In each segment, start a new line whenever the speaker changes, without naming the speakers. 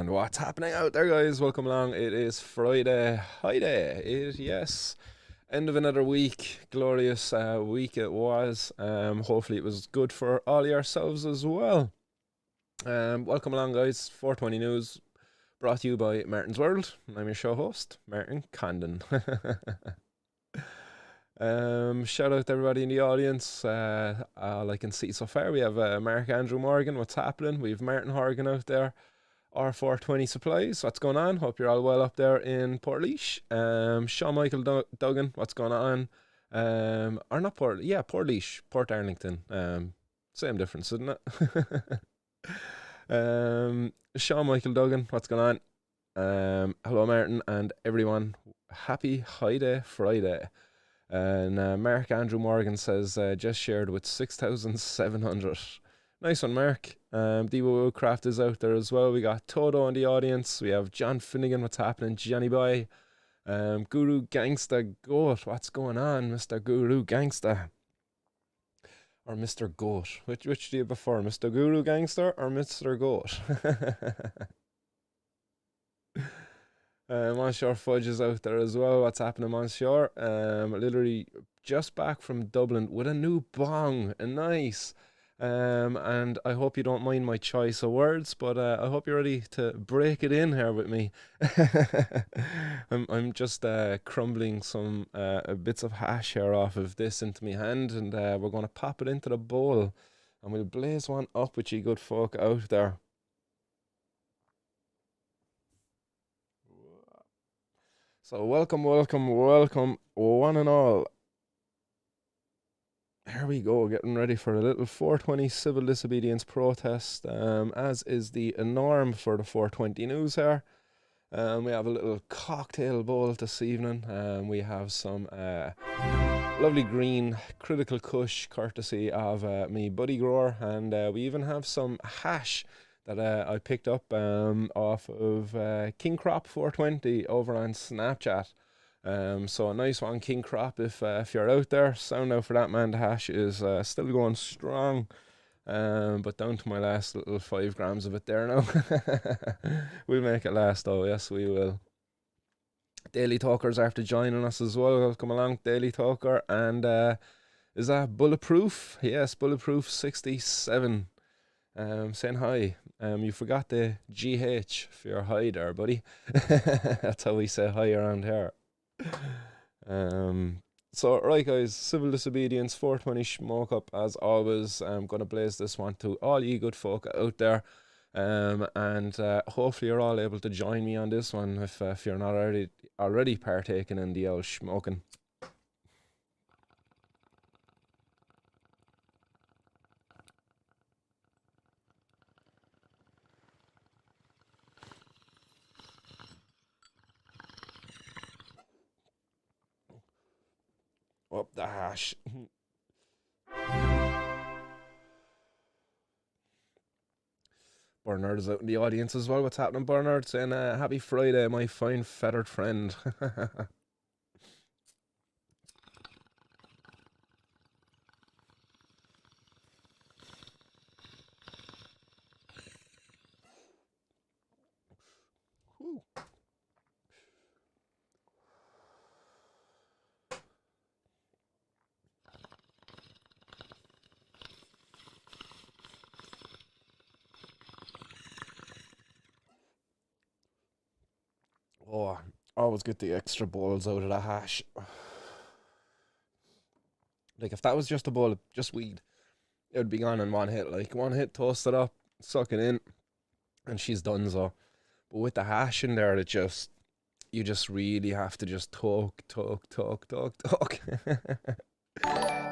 And what's happening out there, guys? Welcome along. It is Fri-Day. Yes, end of another week. Glorious week it was. Hopefully it was good for all yourselves as well. Welcome along, guys. 420 News, brought to you by Martin's World. I'm your show host, Martin Condon. Shout out to everybody in the audience. All I can see so far, we have Mark Andrew Morgan. What's happening? We have Martin Horgan out there. R420 Supplies. What's going on? Hope you're all well up there in Portlaoise. Sean Michael Duggan. What's going on? Or not Portlaoise, Port Arlington. Same difference, isn't it? Sean Michael Duggan. What's going on? Hello, Martin and everyone. Happy High-Day Friday. And Mark Andrew Morgan says, just shared with 6,700. Nice one, Mark. Devo Craft is out there as well. We got Toto in the audience. We have John Finnegan. What's happening? Johnny Boy. Guru Gangsta Goat. What's going on, Mr. Guru Gangsta? Or Mr. Goat? Which do you prefer, Mr. Guru Gangster or Mr. Goat? Monsieur Fudge is out there as well. What's happening, Monsieur? Literally just back from Dublin with a new bong. Nice. And I hope you don't mind my choice of words, but I hope you're ready to break it in here with me. I'm just crumbling some bits of hash here off of this into my hand, and we're going to pop it into the bowl, and we'll blaze one up with you good folk out there. So welcome, one and all. Here we go, getting ready for a little 420 civil disobedience protest, as is the norm for the 420 News here. We have a little cocktail bowl this evening. We have some lovely green critical kush courtesy of me buddy grower, and we even have some hash that I picked up off of King Crop 420 over on Snapchat. So a nice one, King Crop, if you're out there. Sound out for that, man. The hash is still going strong, but down to my last little 5 grams of it there now. We'll make it last though, yes we will. Daily Talkers after joining us as well. Welcome along, Daily Talker. And is that Bulletproof? Yes, Bulletproof 67. Saying hi. You forgot the GH for your hi there, buddy. That's how we say hi around here. So right, guys, civil disobedience 420 smoke up as always. I'm gonna blaze this one to all you good folk out there, and hopefully you're all able to join me on this one if you're not already partaking in the old smoking. Up the hash. Bernard is out in the audience as well. What's happening, Bernard? Saying happy Friday, my fine feathered friend. Oh, always get the extra balls out of the hash. Like, if that was just a bowl of just weed, it would be gone in one hit. Like, one hit, toast it up, suck it in, and she's done so. But with the hash in there, you just really have to just talk.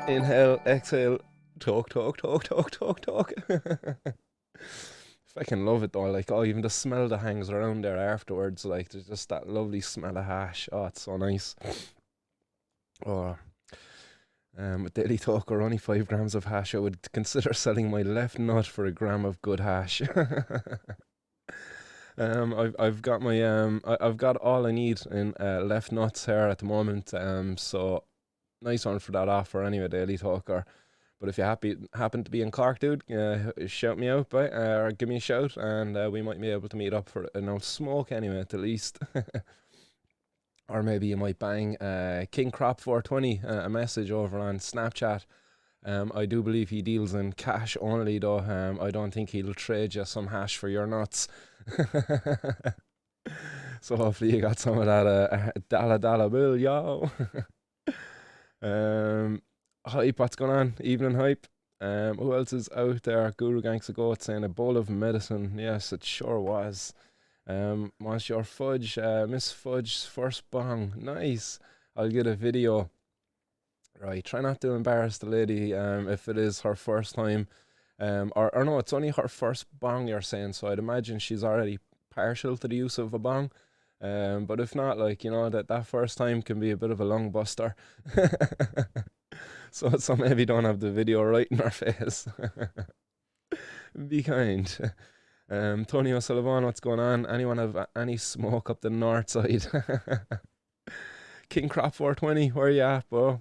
Inhale, exhale, talk. Fucking love it though, like, oh, even the smell that hangs around there afterwards, like, there's just that lovely smell of hash. Oh, it's so nice. Oh, with Daily Talker, only 5 grams of hash, I would consider selling my left nut for a gram of good hash. I've got my I've got all I need in left nuts here at the moment. So nice one for that offer anyway, Daily Talker. But if you happen to be in Cork, dude, shout me out, or give me a shout, and we might be able to meet up for an old smoke anyway, at the least. Or maybe you might bang King Crop 420 a message over on Snapchat. I do believe he deals in cash only, though. I don't think he'll trade you some hash for your nuts. So hopefully you got some of that dollar bill, yo. Hype, what's going on? Evening Hype. Who else is out there? Guru Gangs of Goat saying a bowl of medicine. Yes, it sure was. Was your Fudge, Miss Fudge's first bong? Nice. I'll get a video. Right, try not to embarrass the lady if it is her first time. Or no, it's only her first bong you're saying, so I'd imagine she's already partial to the use of a bong. But if not, like, you know, that first time can be a bit of a lung buster. So maybe don't have the video right in her face. Be kind. Tony O'Sullivan, what's going on? Anyone have any smoke up the north side? King Crop 420, where you at, bro?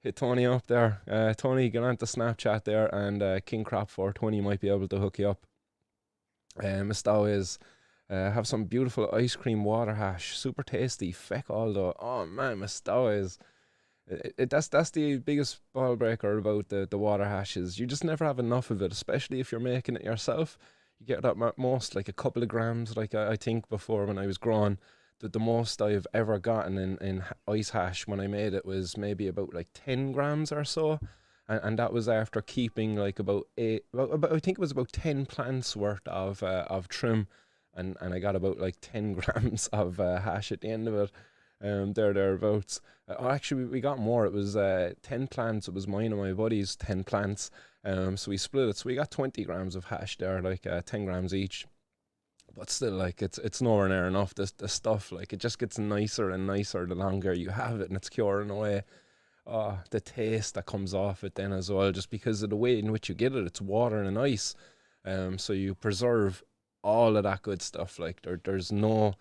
Hit Tony up there. Tony, get on to Snapchat there, and King Crop 420 might be able to hook you up. Miss Laois, have some beautiful ice cream water hash. Super tasty. Feck all though. Oh man, Miss Laois. That's the biggest ball breaker about the water hashes. You just never have enough of it, especially if you're making it yourself. You get at most like a couple of grams. Like I think before when I was growing, that the most I've ever gotten in ice hash when I made it was maybe about like 10 grams or so. And that was after keeping like about I think it was about 10 plants worth of trim. And I got about like 10 grams of hash at the end of it. Thereabouts. Actually, we got more. It was 10 plants. It was mine and my buddy's 10 plants. So we split it. So we got 20 grams of hash there, like 10 grams each. But still, like, it's nowhere near enough. The stuff, like, it just gets nicer and nicer the longer you have it, and it's curing away. Oh, the taste that comes off it then as well, just because of the way in which you get it. It's water and ice. So you preserve all of that good stuff. Like, there's no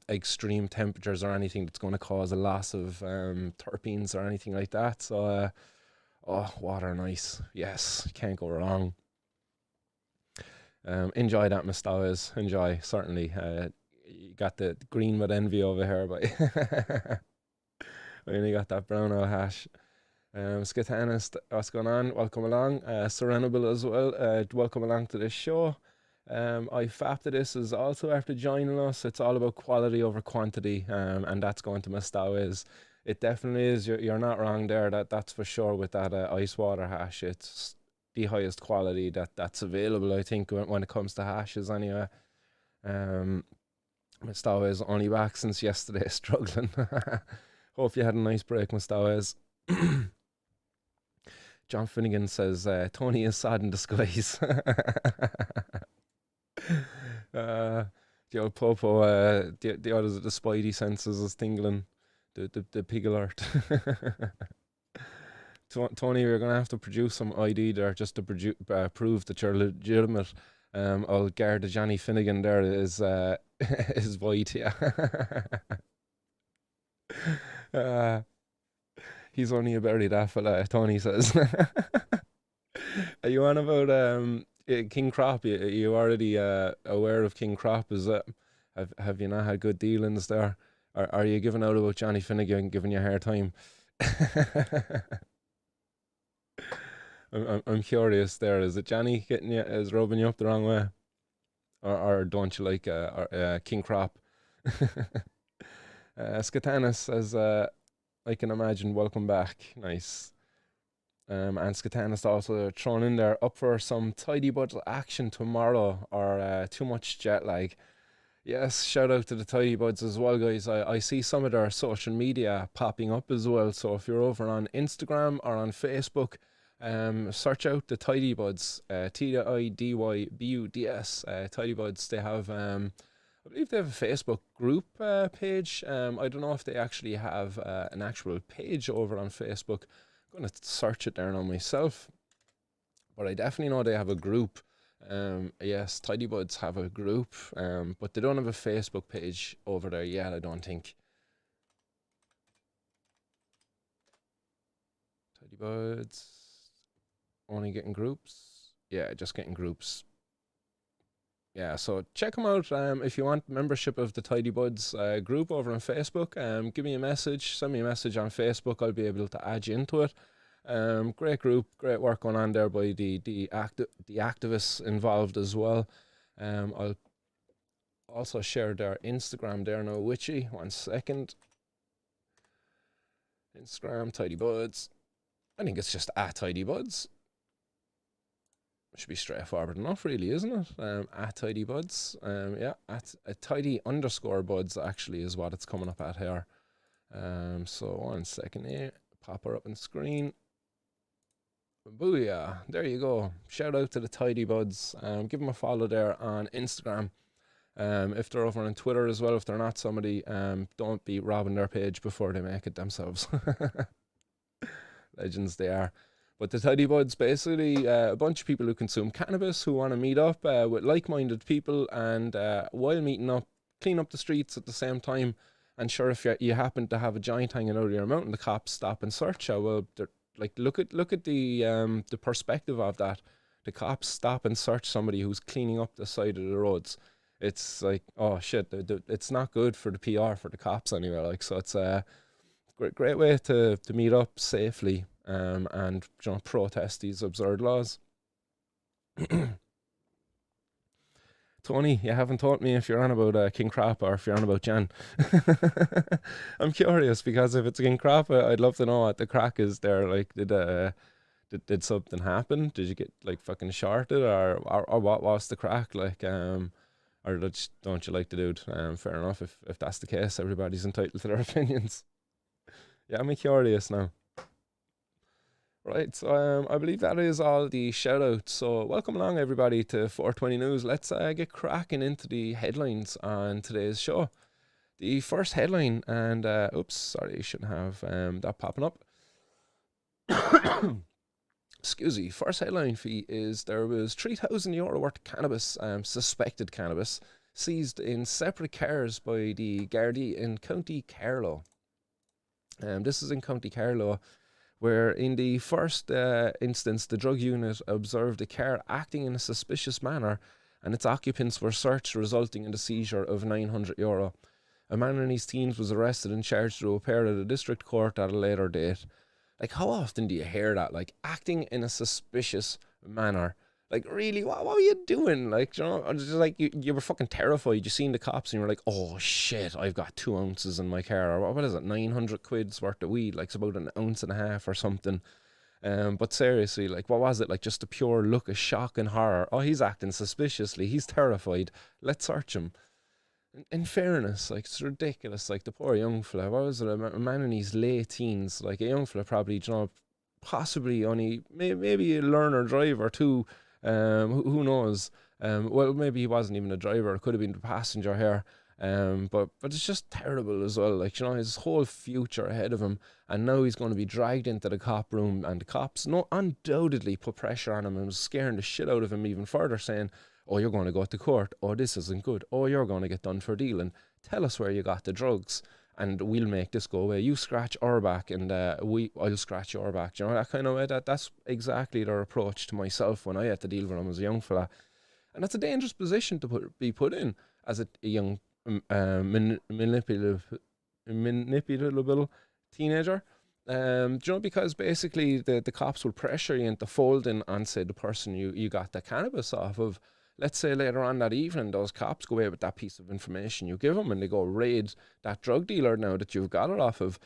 extreme temperatures or anything that's going to cause a loss of terpenes or anything like that. So water and ice, yes, can't go wrong. Enjoy that, Miss Laois. Enjoy, certainly. You got the green with envy over here, but we only got that brown oil hash. Skitanis, what's going on? Welcome along. Serenable as well. Welcome along to this show. IFAP this is also after joining us. It's all about quality over quantity, and that's going to Miss Laois. It definitely is. You're not wrong there. That's for sure with that ice water hash. It's the highest quality that's available, I think, when it comes to hashes anyway. Miss Laois only back since yesterday, struggling. Hope you had a nice break, Miss Laois. John Finnegan says Tony is sad in disguise. The old Popo, the spidey senses is tingling. The pig alert. Tony, we're gonna have to produce some ID there just to prove that you're legitimate. Old Garda Johnny Finnegan there is is white, yeah. He's only a berry that fella, Tony says. Are you on about King Crop? You already aware of King Crop? Is that have you not had good dealings there? Are you giving out about Johnny Finnegan giving you a hard time? I'm curious there. Is it Johnny is rubbing you up the wrong way? Or don't you like King Crop? Skitanis says, I can imagine, welcome back. Nice. And Skitanis also thrown in there, up for some tidy budget action tomorrow, or too much jet lag. Yes, shout out to the Tidy Buds as well, guys. I see some of their social media popping up as well. So if you're over on Instagram or on Facebook, search out the Tidy Buds, TIDYBUDS, Tidy Buds. They have, I believe they have a Facebook group page. I don't know if they actually have an actual page over on Facebook. I'm going to search it there now myself. But I definitely know they have a group. Yes, Tidy Buds have a group, but they don't have a Facebook page over there yet, I don't think. Tidy Buds. only getting groups. Yeah, just getting groups. Yeah, so check them out. If you want membership of the Tidy Buds group over on Facebook, give me a message, send me a message on Facebook. I'll be able to add you into it. Great group, great work going on there by the activists involved as well. I'll also share their Instagram there now with you. 1 second. Instagram, Tidy Buds. I think it's just at Tidy Buds. Should be straightforward enough, really, isn't it? At Tidy Buds. Yeah, at Tidy _ Buds actually is what it's coming up at here. So 1 second here. Pop her up on the screen. Booyah. There you go. Shout out to the Tidy Buds. Give them a follow there on Instagram. If they're over on Twitter as well, if they're not somebody, don't be robbing their page before they make it themselves. Legends they are. But the Tidy Buds, basically a bunch of people who consume cannabis, who want to meet up with like-minded people, and while meeting up, clean up the streets at the same time. And sure, if you happen to have a joint hanging out of your mouth and the cops stop and search you, well, like look at the perspective of that. The cops stop and search somebody who's cleaning up the side of the roads. It's like, oh shit, it's not good for the PR for the cops anyway. Like, so it's a great way to meet up safely. And protest these absurd laws. Tony, you haven't taught me if you're on about King Crop or if you're on about Jan. I'm curious, because if it's King Crop, I'd love to know what the crack is there. Like, did something happen? Did you get like fucking shorted, or what was the crack? Like, or don't you like the dude? Fair enough. If that's the case, everybody's entitled to their opinions. Yeah, I'm curious now. Right, so I believe that is all the shout-outs. So welcome along, everybody, to 420 News. Let's get cracking into the headlines on today's show. The first headline, and oops, sorry, I shouldn't have that popping up. Excuse me. First headline fee is there was €3,000 worth of cannabis, suspected cannabis, seized in separate cars by the Gardaí in County Carlow. This is in County Carlow, where in the first instance, the drug unit observed a car acting in a suspicious manner, and its occupants were searched, resulting in the seizure of €900. A man in his teens was arrested and charged to appear at a district court at a later date. Like, how often do you hear that? Like, acting in a suspicious manner. Like, really, what were you doing? Like, just like you were fucking terrified. You seen the cops and you were like, oh shit, I've got 2 ounces in my car. Or what is it, 900 quid's worth of weed? Like, it's about 1.5 ounces or something. But seriously, like, what was it? Like, just a pure look of shock and horror. Oh, he's acting suspiciously. He's terrified. Let's search him. In fairness, like, it's ridiculous. Like, the poor young fella, what was it? A man in his late teens. Like, a young fella probably, possibly only, maybe a learner driver too. Who knows? Well, maybe he wasn't even a driver. It could have been the passenger here. But it's just terrible as well. Like, his whole future ahead of him, and now he's going to be dragged into the cop room, and the cops undoubtedly put pressure on him and was scaring the shit out of him even further, saying, oh, you're going to go to court. Oh, this isn't good. Oh, you're going to get done for dealing. Tell us where you got the drugs, and we'll make this go away. You scratch our back, and I'll scratch your back. That kind of way. That's exactly their approach to myself when I had to deal with them as a young fella. And that's a dangerous position to be put in as a young manipulable teenager. Because basically the cops will pressure you into folding on, say, the person you got the cannabis off of. Let's say later on that evening, those cops go away with that piece of information you give them, and they go raid that drug dealer now that you've got it off of.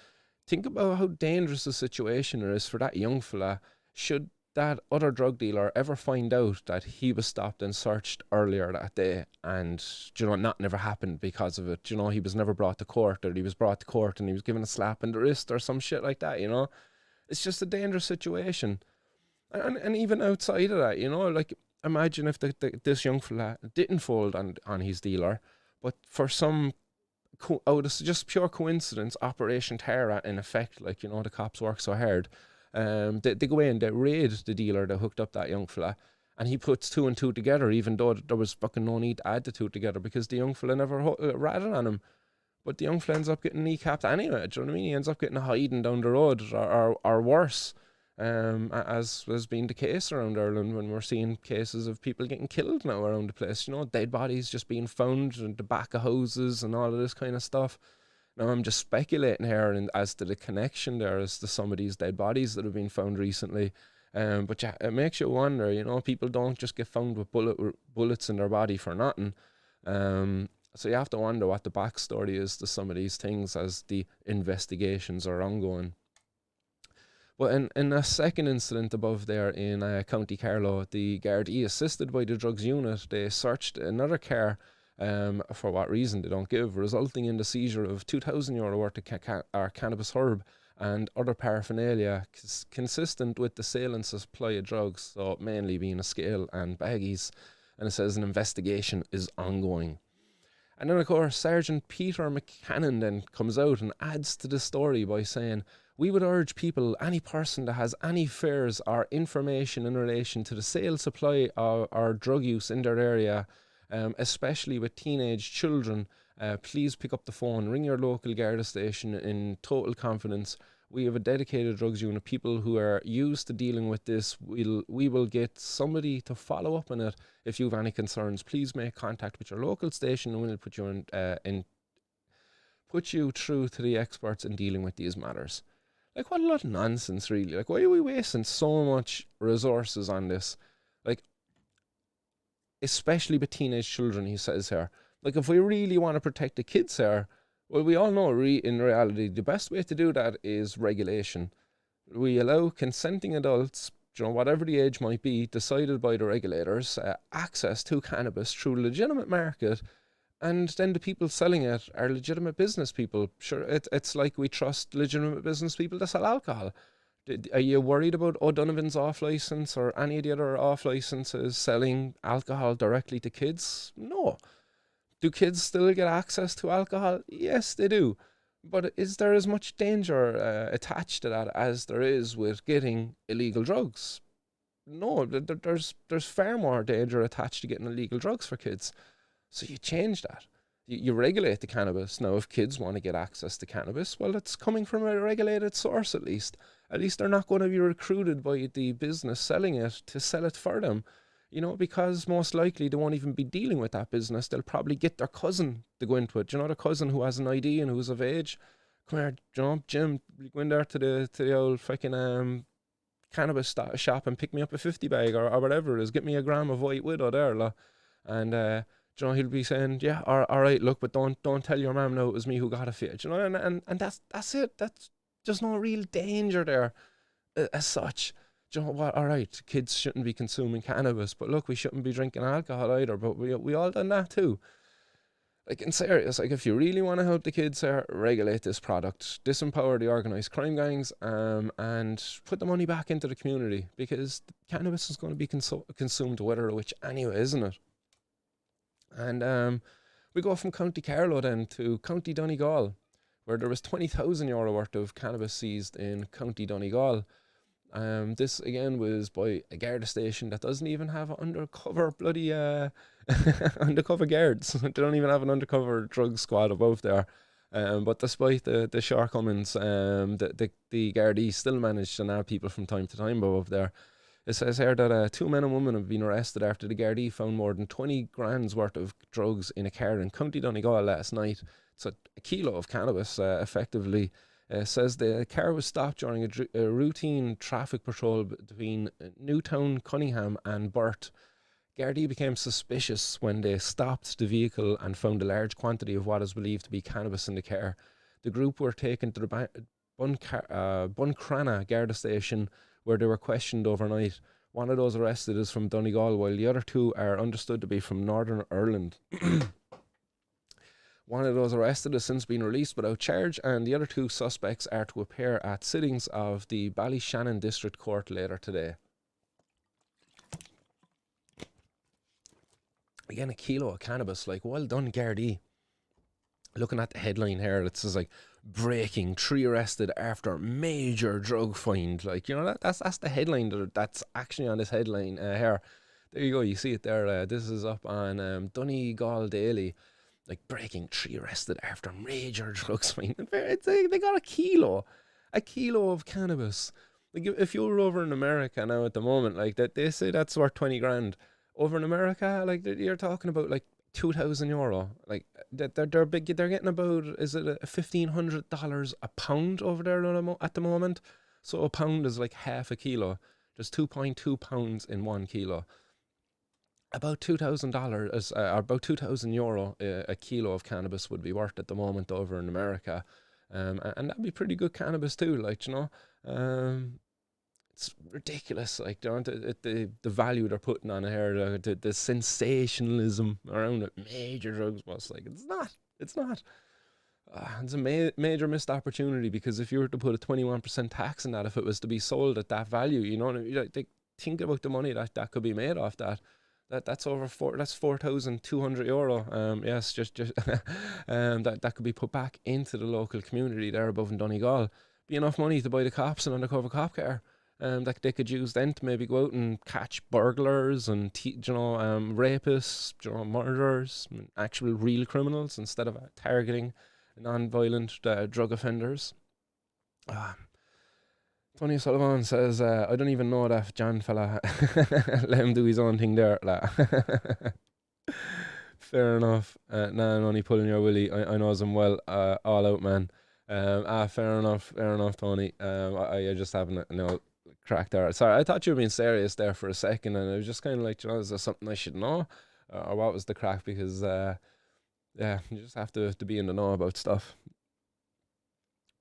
Think about how dangerous a situation it is for that young fella should that other drug dealer ever find out that he was stopped and searched earlier that day, and not never happened because of it. He was never brought to court, or he was brought to court and he was given a slap in the wrist or some shit like that. It's just a dangerous situation. And even outside of that, like, imagine if this young fella didn't fold on his dealer, but for some this is just pure coincidence, Operation Terror in effect, like, the cops work so hard. They go in, they raid the dealer that hooked up that young fella, and he puts 2 and 2 together, even though there was fucking no need to add the 2 together, because the young fella never ratted on him. But the young fella ends up getting kneecapped anyway. Do you know what I mean? He ends up getting hiding down the road, or worse. as has been the case around Ireland when we're seeing cases of people getting killed now around the place. Dead bodies just being found in the back of houses and all of this kind of stuff. Now, I'm just speculating here as to the connection there as to some of these dead bodies that have been found recently. But yeah, it makes you wonder, people don't just get found with bullets in their body for nothing. So you have to wonder what the backstory is to some of these things as the investigations are ongoing. But in a second incident above there in County Carlow, the Gardaí, assisted by the drugs unit, they searched another car, for what reason they don't give, resulting in the seizure of €2,000 worth of cannabis herb and other paraphernalia consistent with the sale and supply of drugs, so mainly being a scale and baggies. And it says an investigation is ongoing. And then, of course, Sergeant Peter McCannon then comes out and adds to the story by saying, "We would urge people, any person that has any fears or information in relation to the sale, supply or drug use in their area, especially with teenage children, please pick up the phone, ring your local Garda station in total confidence. We have a dedicated drugs unit, people who are used to dealing with this. We will get somebody to follow up on it. If you have any concerns, please make contact with your local station and we'll put you through to the experts in dealing with these matters." Like, what a lot of nonsense, really. Like, why are we wasting so much resources on this? Like, especially with teenage children, he says here. Like, if we really want to protect the kids here, well, we all know in reality, the best way to do that is regulation. We allow consenting adults, whatever the age might be, decided by the regulators, access to cannabis through a legitimate market, and then the people selling it are legitimate business people. Sure, it's like we trust legitimate business people to sell alcohol. Are you worried about O'Donovan's off license or any of the other off licenses selling alcohol directly to kids? No. Do kids still get access to alcohol? Yes, they do. But is there as much danger attached to that as there is with getting illegal drugs? No, there's far more danger attached to getting illegal drugs for kids. So you change that. You regulate the cannabis. Now, if kids want to get access to cannabis, well, it's coming from a regulated source at least. At least they're not going to be recruited by the business selling it to sell it for them. Because most likely they won't even be dealing with that business. They'll probably get their cousin to go into it. The cousin who has an ID and who's of age. Come here, Jim, go in there to the old fucking cannabis shop and pick me up a 50 bag or whatever it is. Get me a gram of white widow there, and he'll be saying, yeah, all right, look, but don't tell your mum now it was me who got it for you. And that's it. That's there's no real danger there as such. Do you know what? All right, kids shouldn't be consuming cannabis, but look, we shouldn't be drinking alcohol either. But we all done that too. Like, in serious, like, if you really want to help the kids here, regulate this product, disempower the organised crime gangs, and put the money back into the community, because cannabis is going to be consumed whether or which anyway, isn't it? And we go from County Carlow then to County Donegal, where there was €20,000 worth of cannabis seized in County Donegal. This again was by a Garda station that doesn't even have undercover bloody undercover guards. They don't even have an undercover drug squad above there. But despite the shortcomings, the Gardaí still managed to nab people from time to time above there. It says here that 2 men and women have been arrested after the Gardaí found more than 20 grand's worth of drugs in a car in County Donegal last night. It's a kilo of cannabis, effectively. Says the car was stopped during a routine traffic patrol between Newtown, Cunningham and Burt. Gardaí became suspicious when they stopped the vehicle and found a large quantity of what is believed to be cannabis in the car. The group were taken to the Buncrana Garda station, where they were questioned overnight. One of those arrested is from Donegal, while the other two are understood to be from Northern Ireland. One of those arrested has since been released without charge, and the other two suspects are to appear at sittings of the Ballyshannon District Court later today. Again, a kilo of cannabis, like, well done, Gardaí. Looking at the headline here, it says, like, breaking, 3 arrested after major drug find. Like, that's the headline that's actually on this headline here. There you go, you see it there. This is up on Donegal Daily. Like, breaking, 3 arrested after major drugs find. They got a kilo of cannabis. Like if you were over in America now at the moment, like that they say that's worth 20 grand. Over in America, like you're talking about like €2,000. Like they're big. They're getting about, is it $1,500 a pound over there at the moment? So a pound is like half a kilo. There's 2.2 pounds in 1 kilo. About $2,000, or about €2,000 a kilo of cannabis would be worth at the moment over in America, and that'd be pretty good cannabis too. Like it's ridiculous. Like the value they're putting on it here, the sensationalism around it, major drugs bust. Like it's not. It's a major missed opportunity, because if you were to put a 21% tax on that, if it was to be sold at that value, you know, like, think about the money that could be made off that. That's €4,200. Yes, just that could be put back into the local community there above in Donegal. Be enough money to buy the cops an undercover cop car. That they could use then to maybe go out and catch burglars and rapists, murderers, actual real criminals, instead of targeting non-violent drug offenders. Tony Sullivan says, I don't even know that John fella. Let him do his own thing there. Fair enough. Nah, I'm only pulling your willy. I knows him well. All out, man. Fair enough, Tony. I just haven't crack there. Sorry, I thought you were being serious there for a second, and I was just kind of like, is there something I should know? Or what was the crack? Because, yeah, you just have to be in the know about stuff.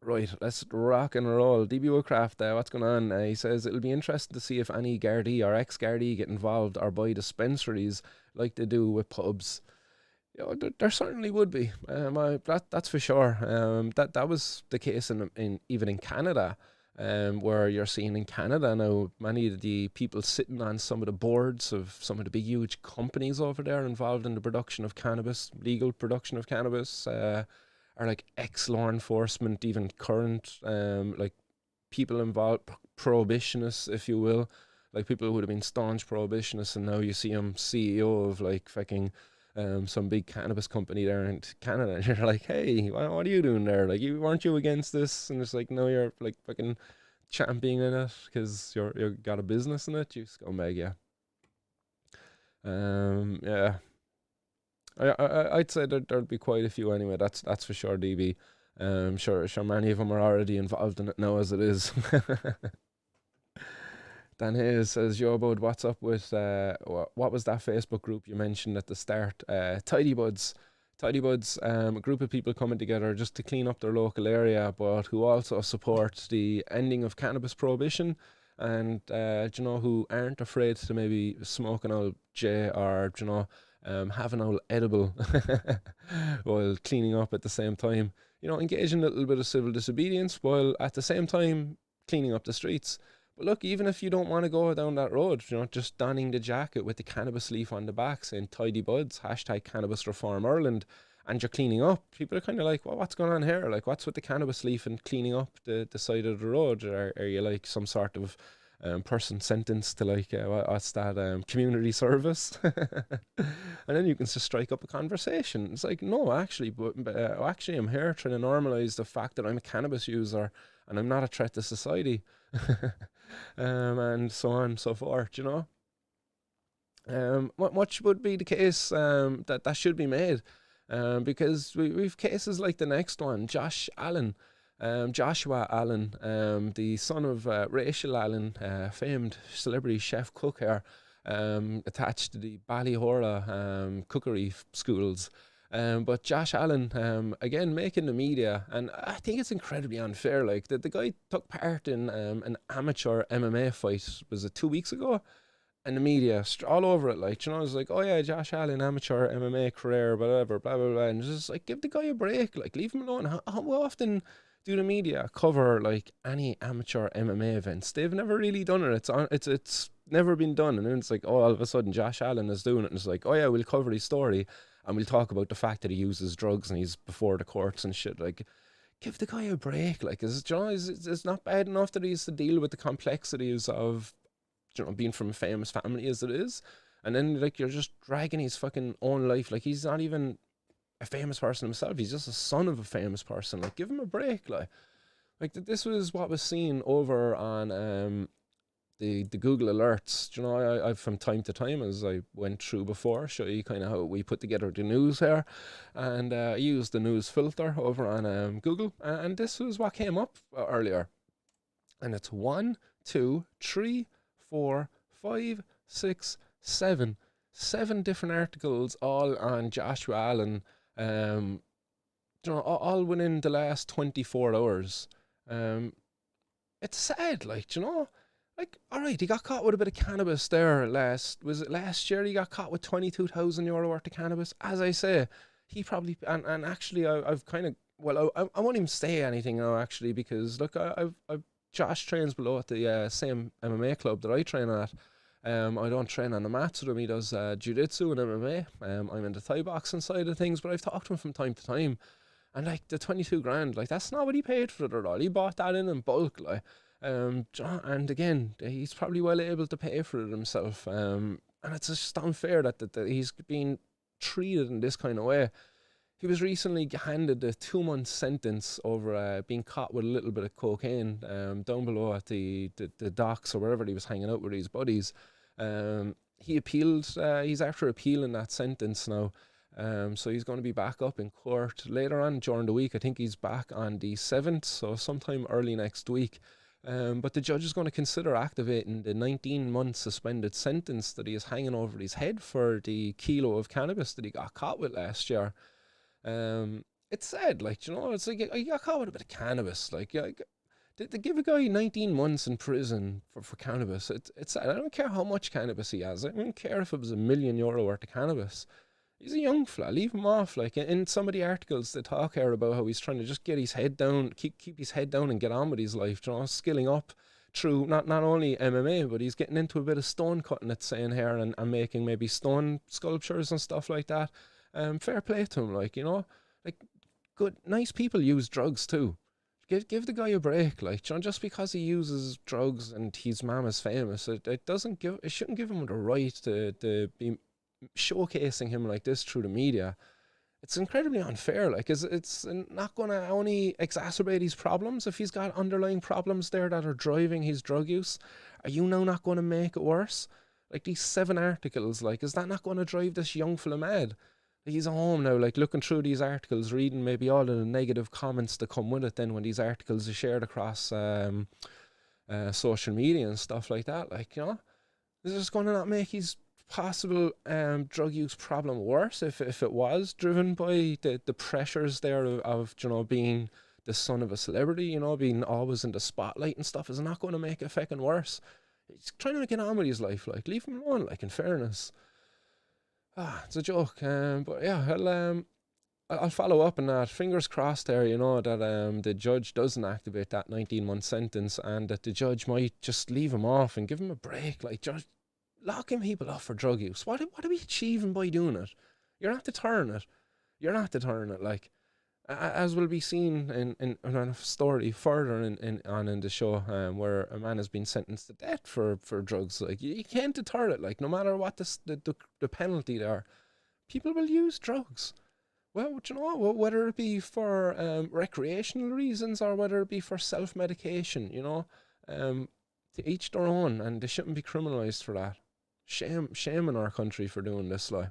Right, let's rock and roll. DB Woodcraft, what's going on? He says it'll be interesting to see if any Gardaí or ex-Gardaí get involved or buy dispensaries like they do with pubs. There certainly would be. That's for sure. That was the case even in Canada, where you're seeing in Canada now many of the people sitting on some of the boards of some of the big huge companies over there involved in the production of cannabis, legal production of cannabis. Are like ex-law enforcement, even current, like people involved, prohibitionists, if you will, like people who would have been staunch prohibitionists, and now you see them CEO of like fucking some big cannabis company there in Canada, and you're like, hey, what are you doing there? Like, weren't you against this? And it's like, no, you're like fucking championing it because you're got a business in it, you scumbag, yeah. Yeah. I'd say there'd be quite a few anyway. That's for sure, DB. Sure, many of them are already involved in it now as it is. Dan Hayes says, yo, bud, what's up with what was that Facebook group you mentioned at the start? Tidy Buds. Tidy Buds, a group of people coming together just to clean up their local area, but who also support the ending of cannabis prohibition, and who aren't afraid to maybe smoke an old J, or have an old edible while cleaning up at the same time. Engage in a little bit of civil disobedience while at the same time cleaning up the streets. But look, even if you don't want to go down that road, just donning the jacket with the cannabis leaf on the back saying Tidy Buds, #Cannabis Reform Ireland, and you're cleaning up, people are kind of like, well, what's going on here? Like, what's with the cannabis leaf and cleaning up the side of the road? Are you like some sort of person sentenced to like what's that, community service? And then you can just strike up a conversation. It's like, no, actually, but actually I'm here trying to normalize the fact that I'm a cannabis user and I'm not a threat to society. And so on and so forth, what would be the case that should be made, because we've cases like the next one, Joshua Allen, the son of Rachel Allen, famed celebrity chef cook here, attached to the Ballyhora cookery schools. But Josh Allen, again, making the media, and I think it's incredibly unfair. Like, the guy took part in an amateur MMA fight, was it 2 weeks ago? And the media, all over it, like, it's like, oh yeah, Josh Allen, amateur MMA career, whatever, blah, blah, blah. And it's just like, give the guy a break, like, leave him alone. How often do the media cover, like, any amateur MMA events? They've never really done it. It's never been done. And then it's like, oh, all of a sudden, Josh Allen is doing it. And it's like, oh yeah, we'll cover his story. And we'll talk about the fact that he uses drugs and he's before the courts and shit. Like, give the guy a break. Like, it's not bad enough that he has to deal with the complexities of, being from a famous family as it is. And then, like, you're just dragging his fucking own life. Like, he's not even a famous person himself. He's just a son of a famous person. Like, give him a break. Like, Like this was what was seen over on the Google alerts. Do you know, I from time to time, as I went through before, show you kind of how we put together the news here, and I used the news filter over on Google, and this was what came up earlier, and it's one, two, three, four, five, six, seven different articles, all on Joshua Allen. You know, all within the last 24 hours. Um, it's sad, like, you know, like, all right, he got caught with a bit of cannabis there was it last year? He got caught with €22,000 worth of cannabis. As I say, he probably, and actually, I've kind of, well, I won't even say anything now, actually, because look, I've Josh trains below at the same MMA club that I train at. I don't train on the mats with him. He does jiu-jitsu and MMA. I'm in the Thai boxing side of things, but I've talked to him from time to time. And like the 22 grand, like that's not what he paid for it at all. He bought that in bulk, like. And again, he's probably well able to pay for it himself. And it's just unfair that he's being treated in this kind of way. He was recently handed a 2-month sentence over being caught with a little bit of cocaine down below at the docks or wherever he was hanging out with his buddies. He appealed. He's after appealing that sentence now. So he's going to be back up in court later on during the week. I think he's back on the 7th, so sometime early next week. But the judge is going to consider activating the 19-month suspended sentence that he is hanging over his head for the kilo of cannabis that he got caught with last year. It's sad, like, you know, it's like you got caught with a bit of cannabis. Like, yeah, they give a guy 19 months in prison for cannabis. It's sad. I don't care how much cannabis he has. I don't care if it was €1,000,000 worth of cannabis. He's a young fella. Leave him off. Like in some of the articles, they talk here about how he's trying to just get his head down, keep his head down, and get on with his life. You know, skilling up through not only MMA, but he's getting into a bit of stone cutting. It's saying here and making maybe stone sculptures and stuff like that. Fair play to him. Like, you know, like good, nice people use drugs too. Give the guy a break. Like, you know, just because he uses drugs and his mom is famous, it shouldn't give him the right to be showcasing him like this through the media. It's incredibly unfair. Like, it's not going to only exacerbate his problems. If he's got underlying problems there that are driving his drug use, are you now not going to make it worse? Like these 7 articles, like, is that not going to drive this young fella mad? He's at home now, like looking through these articles, reading maybe all of the negative comments that come with it. Then when these articles are shared across social media and stuff like that, like, you know, is this going to not make his possible drug use problem worse if it was driven by the pressures there of you know, being the son of a celebrity, you know, being always in the spotlight and stuff? Is it not going to make it fucking worse? He's trying to get on with his life. Like, leave him alone, like, in fairness. It's a joke. But yeah, I'll follow up on that. Fingers crossed there, you know, that the judge doesn't activate that 19-month sentence, and that the judge might just leave him off and give him a break. Like, just locking people up for drug use. What are we achieving by doing it? You're not deterring it. You're not deterring it. Like, as will be seen in a story further in the show, where a man has been sentenced to death for drugs. Like, you can't deter it. Like, no matter what the penalty there, people will use drugs. Well, you know, whether it be for recreational reasons or whether it be for self-medication, you know, to each their own, and they shouldn't be criminalised for that. Shame in our country for doing this, like.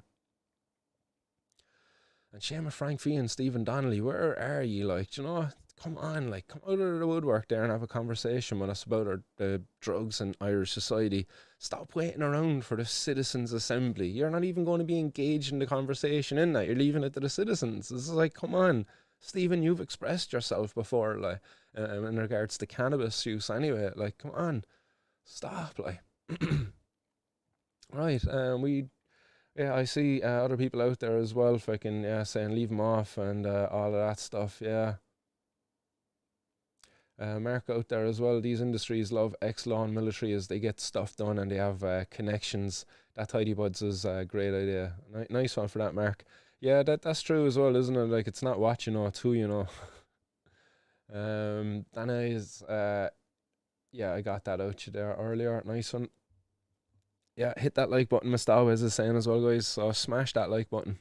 And shame of Frank Fee and Stephen Donnelly. Where are you? Like, you know, come on, like, come out of the woodwork there and have a conversation with us about the drugs in Irish society. Stop waiting around for the citizens' assembly. You're not even going to be engaged in the conversation in that. You're leaving it to the citizens. This is like, come on, Stephen, you've expressed yourself before, like, in regards to cannabis use anyway. Like, come on, stop, like. Right, yeah, I see other people out there as well, fucking, saying leave them off and all of that stuff, yeah. Mark out there as well, these industries love ex-law and military as they get stuff done and they have connections. That Tidy Buds is a great idea. Nice one for that, Mark. Yeah, that's true as well, isn't it? Like, it's not what you know, it's who you know. Dana is, yeah, I got that out you there earlier. Nice one. Yeah, hit that like button, Mr. Always is saying as well, guys. So smash that like button.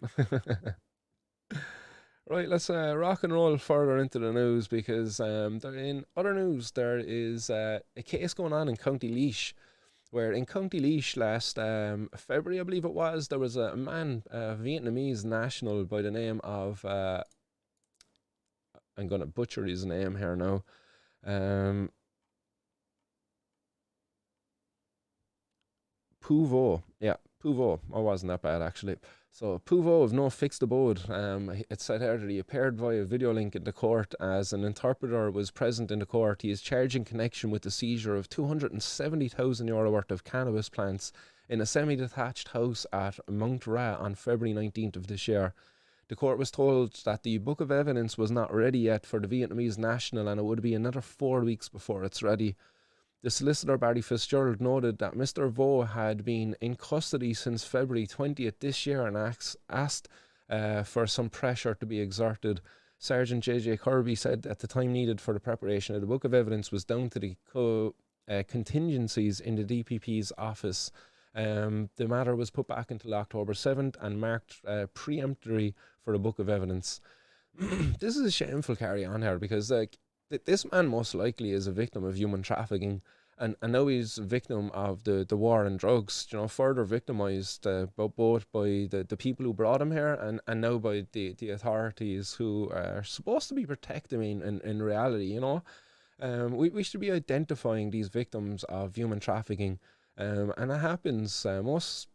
Right, let's rock and roll further into the news because in other news there is a case going on in County Laois, where in County Laois last February, I believe it was, there was a man, a Vietnamese national by the name of, I'm going to butcher his name here now, um, Pouvo. Yeah, Pouvo. I wasn't that bad actually. So Pouvo of no fixed abode. It said here that he appeared via video link in the court as an interpreter was present in the court. He is charged in connection with the seizure of €270,000 worth of cannabis plants in a semi-detached house at Mount Ra on February 19th of this year. The court was told that the book of evidence was not ready yet for the Vietnamese national and it would be another 4 weeks before it's ready. The solicitor Barry Fitzgerald noted that Mr. Vo had been in custody since February 20th this year and asked for some pressure to be exerted. Sergeant J.J. Kirby said that the time needed for the preparation of the book of evidence was down to the contingencies in the DPP's office. The matter was put back until October 7th and marked preemptory for the book of evidence. This is a shameful carry on here because this man most likely is a victim of human trafficking, and now he's a victim of the war on drugs, further victimised both by the people who brought him here and now by the authorities who are supposed to be protecting him in reality, we should be identifying these victims of human trafficking, and it happens, the most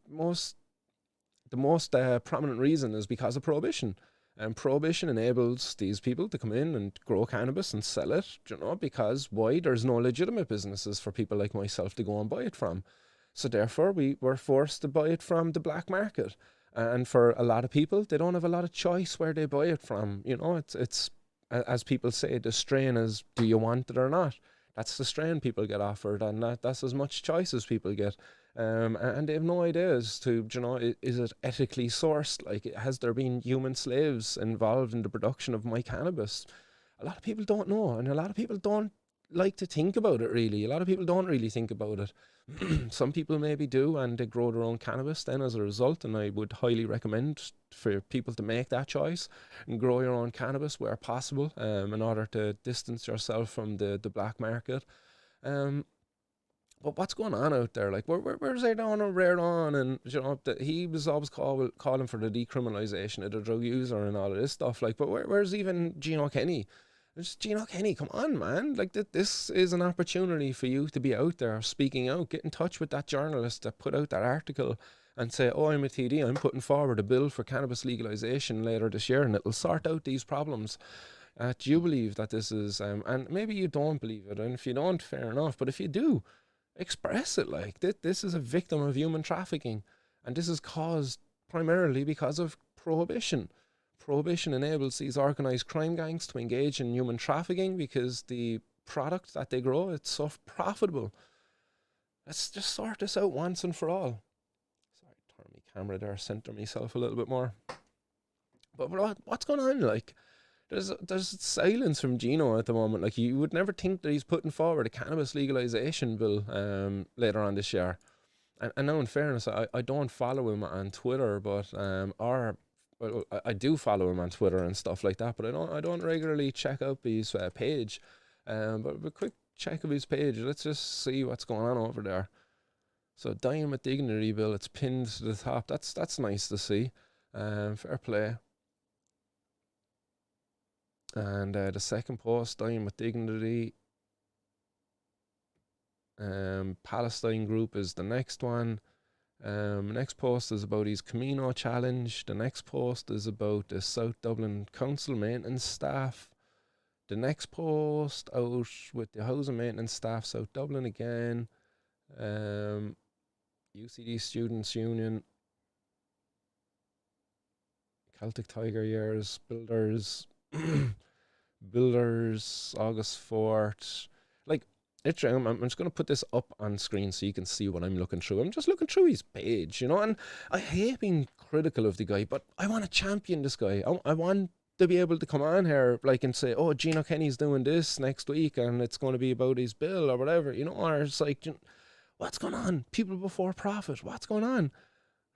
prominent reason is because of prohibition. And prohibition enables these people to come in and grow cannabis and sell it, because why? There's no legitimate businesses for people like myself to go and buy it from. So therefore, we were forced to buy it from the black market. And for a lot of people, they don't have a lot of choice where they buy it from. It's as people say, the strain is, do you want it or not? That's the strain people get offered, and that's as much choice as people get. And they have no idea as to, is it ethically sourced? Like, has there been human slaves involved in the production of my cannabis? A lot of people don't know, and a lot of people don't like to think about it, really. A lot of people don't really think about it. Some people maybe do, and they grow their own cannabis then as a result, and I would highly recommend for people to make that choice and grow your own cannabis where possible, in order to distance yourself from the black market. But what's going on out there? Like, where's they down or where on? And, he was always calling for the decriminalisation of the drug user and all of this stuff. Like, but where's even Gino Kenny? There's Gino Kenny, come on, man. Like, this is an opportunity for you to be out there speaking out. Get in touch with that journalist that put out that article and say, oh, I'm a TD, I'm putting forward a bill for cannabis legalisation later this year and it'll sort out these problems. Do you believe that this is, and maybe you don't believe it, and if you don't, fair enough, but if you do, express it. Like, this is a victim of human trafficking, and this is caused primarily because of prohibition. Prohibition enables these organised crime gangs to engage in human trafficking because the product that they grow, it's so profitable. Let's just sort this out once and for all. Sorry, turn my camera there, center myself a little bit more. But what's going on? Like, there's silence from Gino at the moment. Like, you would never think that he's putting forward a cannabis legalisation bill later on this year. And now, in fairness, I don't follow him on Twitter, but well, I do follow him on Twitter and stuff like that, but I don't regularly check out his page. But a quick check of his page, let's just see what's going on over there. So, Dying with Dignity bill, it's pinned to the top. That's nice to see. Fair play. And the second post, Dying with Dignity, Palestine group is the next one. Next post is about his Camino challenge. The next post is about the South Dublin Council maintenance staff. The next post out with the housing maintenance staff, South Dublin again. UCD Students Union, Celtic Tiger Years, Builders, Builders, August 4th. Like, literally, I'm just going to put this up on screen so you can see what I'm looking through. I'm just looking through his page, and I hate being critical of the guy, but I want to champion this guy. I want to be able to come on here, like, and say, oh, Gino Kenny's doing this next week and it's going to be about his bill or whatever, or it's like, what's going on? People before profit, what's going on?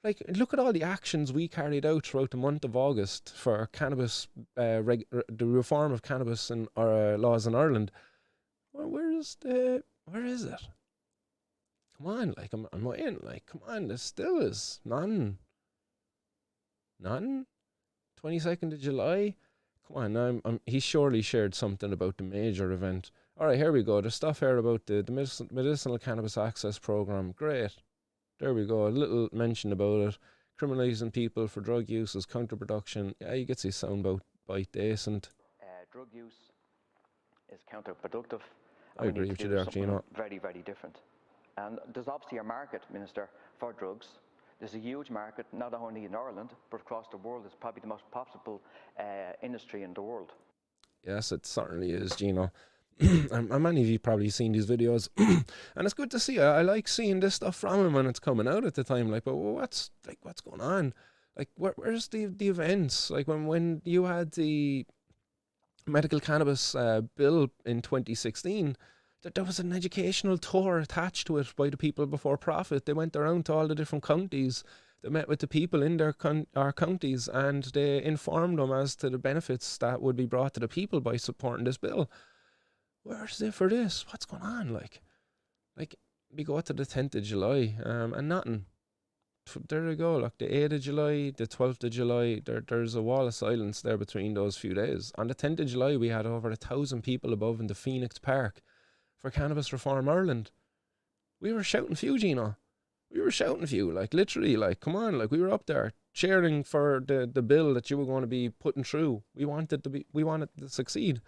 Like, look at all the actions we carried out throughout the month of August for cannabis, the reform of cannabis and our laws in Ireland. Where is it? Come on, like, I'm waiting. Like, come on, there still is none. 22nd of July. Come on, he surely shared something about the major event. All right, here we go. There's stuff here about the medicinal cannabis access program. Great. There we go. A little mention about it. Criminalising people for drug use is counterproduction. Yeah, you get to sound bite decent.
Drug use is counterproductive.
I agree with you there, Gino.
Very, very different. And there's obviously a market, Minister, for drugs. There's a huge market, not only in Ireland, but across the world. It's probably the most profitable industry in the world.
Yes, it certainly is, Gino. And many of you probably seen these videos, and it's good to see. I like seeing this stuff from him when it's coming out at the time. Like, but what's going on? Like, where's the events? Like when you had the medical cannabis bill in 2016, there was an educational tour attached to it by the people before profit. They went around to all the different counties. They met with the people in our counties, and they informed them as to the benefits that would be brought to the people by supporting this bill. Where's it for this? What's going on? Like we go to the 10th of July, and nothing. There we go. Like the 8th of July, the 12th of July, there's a wall of silence there between those few days. On the 10th of July, we had over 1,000 people above in the Phoenix Park for Cannabis Reform Ireland. We were shouting for you, Gino. We were shouting for you, like literally, like come on, like we were up there cheering for the bill that you were going to be putting through. We wanted to succeed.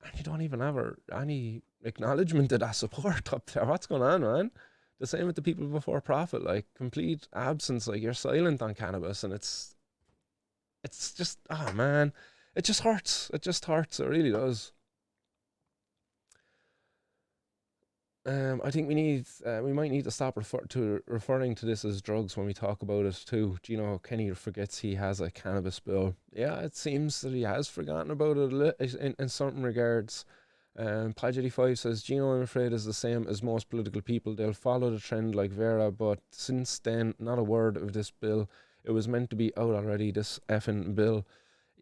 And you don't even have any acknowledgement of that support up there. What's going on, man? The same with the people before profit, like complete absence. Like you're silent on cannabis, and it's just, oh man, it just hurts. It just hurts. It really does. I think we might need to stop referring to this as drugs when we talk about it too. Do you know, Kenny forgets he has a cannabis bill. Yeah, it seems that he has forgotten about it in certain regards. Pagity5 says, Gino, I'm afraid, is the same as most political people. They'll follow the trend like Vera, but since then, not a word of this bill. It was meant to be out already, this effing bill.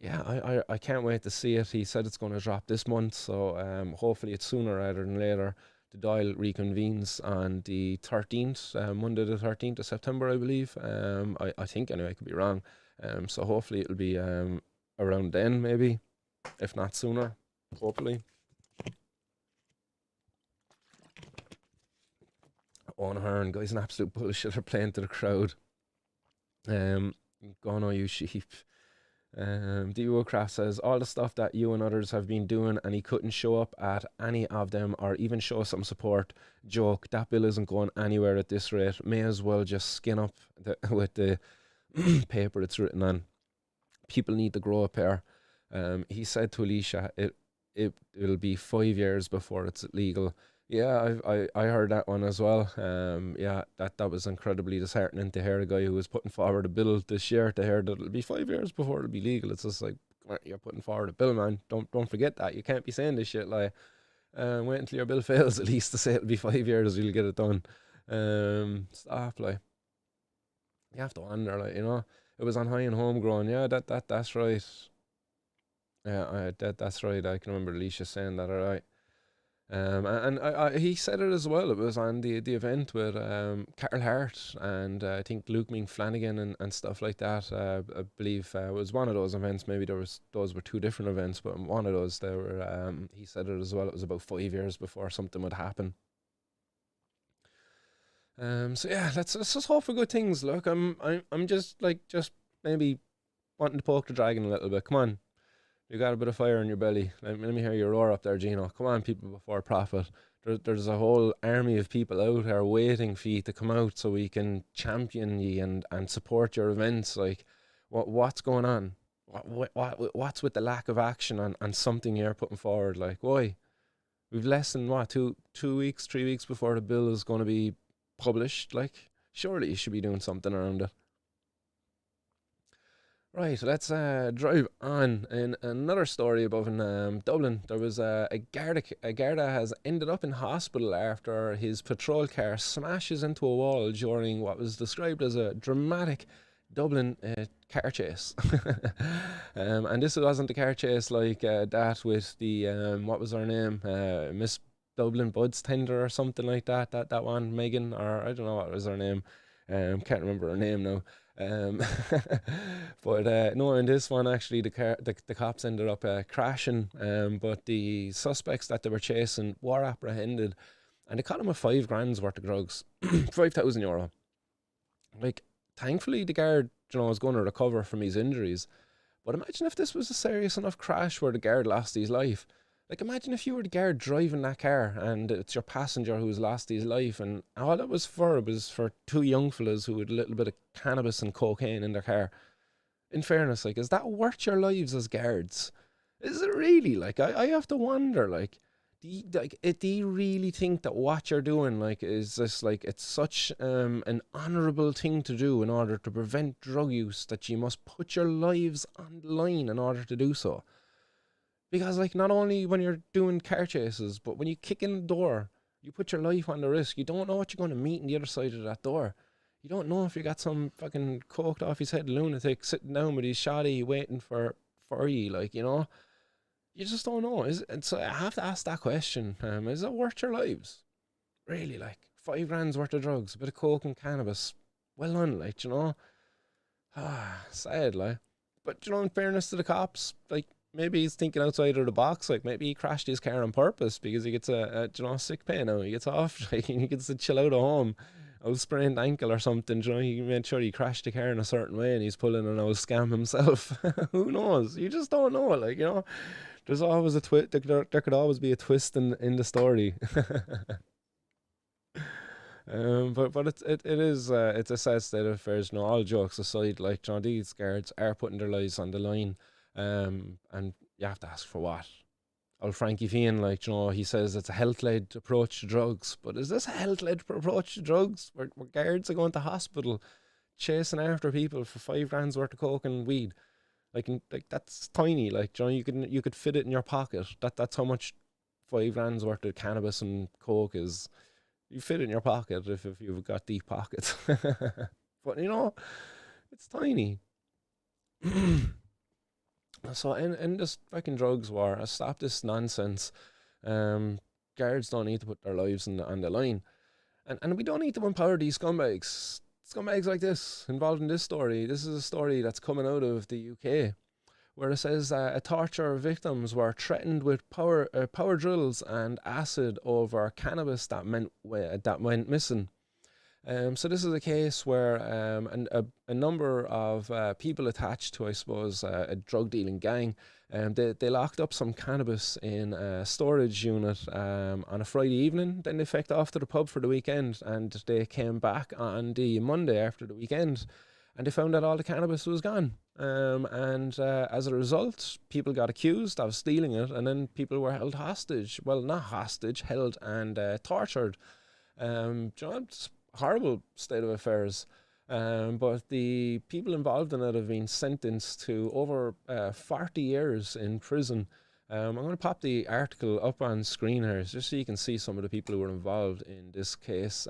Yeah, I can't wait to see it. He said it's going to drop this month, so hopefully it's sooner rather than later. The dial reconvenes on the 13th, Monday the 13th of September, I believe. I think, anyway, I could be wrong. So hopefully it'll be around then, maybe, if not sooner, hopefully. Owen Hearn, guys, an absolute bullshitter playing to the crowd. Gone all you sheep. D.O.Craft says, all the stuff that you and others have been doing and he couldn't show up at any of them or even show some support. Joke, that bill isn't going anywhere at this rate. May as well just skin up with the paper it's written on. People need to grow up here. He said to Alicia, it'll be 5 years before it's legal. Yeah, I heard that one as well. Yeah, that was incredibly disheartening to hear a guy who was putting forward a bill this year to hear that it'll be 5 years before it'll be legal. It's just like, you're putting forward a bill, man. Don't forget that. You can't be saying this shit. Like, wait until your bill fails at least to say it'll be 5 years. You'll get it done. Stop, like. You have to wonder, like, you know. It was on high and homegrown. Yeah, that's right. Yeah, that's right. I can remember Alicia saying that. All right. And he said it as well. It was on the event with Carol Hart and I think Luke Ming Flanagan and stuff like that. I believe it was one of those events. Maybe those were two different events, but one of those there were. He said it as well. It was about 5 years before something would happen. So yeah, let's just hope for good things. Look, I'm just maybe wanting to poke the dragon a little bit. Come on. You got a bit of fire in your belly. Let me hear you roar up there, Gino. Come on, people before profit. There's a whole army of people out there waiting for you to come out so we can champion you and support your events. Like, what's going on? What's with the lack of action on something you're putting forward? Like, why? We've less than, 2 weeks, 3 weeks before the bill is going to be published. Like, surely you should be doing something around it. Right, let's drive on. In another story above in Dublin, there was a Garda has ended up in hospital after his patrol car smashes into a wall during what was described as a dramatic Dublin car chase. And this wasn't a car chase like that with the, what was her name? Miss Dublin Buds Tender or something like that. That one, Megan, or I don't know what was her name. Can't remember her name now. Um, but no, in this one, actually, the cops ended up crashing. But the suspects that they were chasing were apprehended, and they caught him with 5 grand's worth of drugs, €5,000. Like, thankfully, the guard, was going to recover from his injuries. But imagine if this was a serious enough crash where the guard lost his life. Like, imagine if you were the guard driving that car and it's your passenger who's lost his life, and all it was for 2 young fellas who had a little bit of cannabis and cocaine in their car. In fairness, like, is that worth your lives as guards? Is it really? Like, I have to wonder, like, do you really think that what you're doing, like, is this, like, it's such an honourable thing to do in order to prevent drug use that you must put your lives on the line in order to do so? Because, like, not only when you're doing car chases, but when you kick in the door, you put your life on the risk. You don't know what you're going to meet on the other side of that door. You don't know if you got some fucking coked off his head lunatic sitting down with his shoddy waiting for you, like, You just don't know. And so I have to ask that question. Is it worth your lives? Really, like, 5 grand's worth of drugs, a bit of coke and cannabis. Well done, like, sad, like. But, in fairness to the cops, like, maybe he's thinking outside of the box. Like, maybe he crashed his car on purpose because he gets a sick pay now. He gets off, like, and he gets to chill out at home. A sprained ankle or something. He made sure he crashed the car in a certain way, and he's pulling an old scam himself. Who knows? You just don't know. Like, there's always a twist. There could always be a twist in the story. But it is it's a sad state of affairs. All jokes aside, like, these guards are putting their lives on the line. And you have to ask for what? Old Frankie Fian, like, he says it's a health-led approach to drugs. But is this a health-led approach to drugs? Where guards are going to hospital, chasing after people for 5 grand's worth of coke and weed? Like, that's tiny. Like, you could fit it in your pocket. That's how much 5 grand's worth of cannabis and coke is. You fit it in your pocket if you've got deep pockets. But it's tiny. So in this fucking drugs war, I stop this nonsense. Guards don't need to put their lives on the line, and we don't need to empower these scumbags. Scumbags like this involved in this story. This is a story that's coming out of the UK, where it says a torture victims were threatened with power drills and acid over cannabis that went missing. So this is a case where a number of people attached to, I suppose, a drug dealing gang, they locked up some cannabis in a storage unit on a Friday evening. Then they fecked off to the pub for the weekend, and they came back on the Monday after the weekend, and they found that all the cannabis was gone. And as a result, people got accused of stealing it, and then people were held hostage. Well, not hostage, held and tortured. It's horrible state of affairs. But the people involved in it have been sentenced to over 40 years in prison. I'm going to pop the article up on screen here just so you can see some of the people who were involved in this case.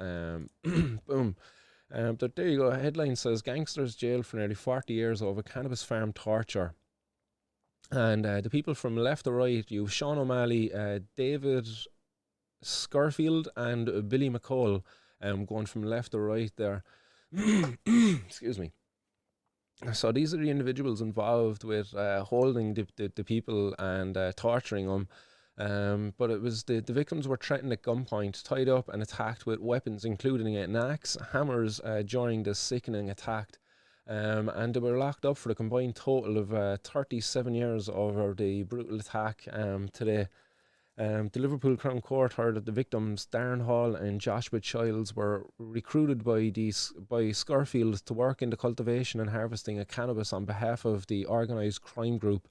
Boom. But there you go. A headline says, gangsters jailed for nearly 40 years over cannabis farm torture. And the people from left to right, you have Sean O'Malley, David Scarfield, and Billy McCall. Going from left to right there. Excuse me. So these are the individuals involved with holding the people and torturing them. But it was the victims were threatened at gunpoint, tied up and attacked with weapons, including an axe, hammers during the sickening attack. And they were locked up for a combined total of 37 years over the brutal attack today. The Liverpool Crown Court heard that the victims, Darren Hall and Joshua Childs, were recruited by Scarfield to work in the cultivation and harvesting of cannabis on behalf of the organised crime group.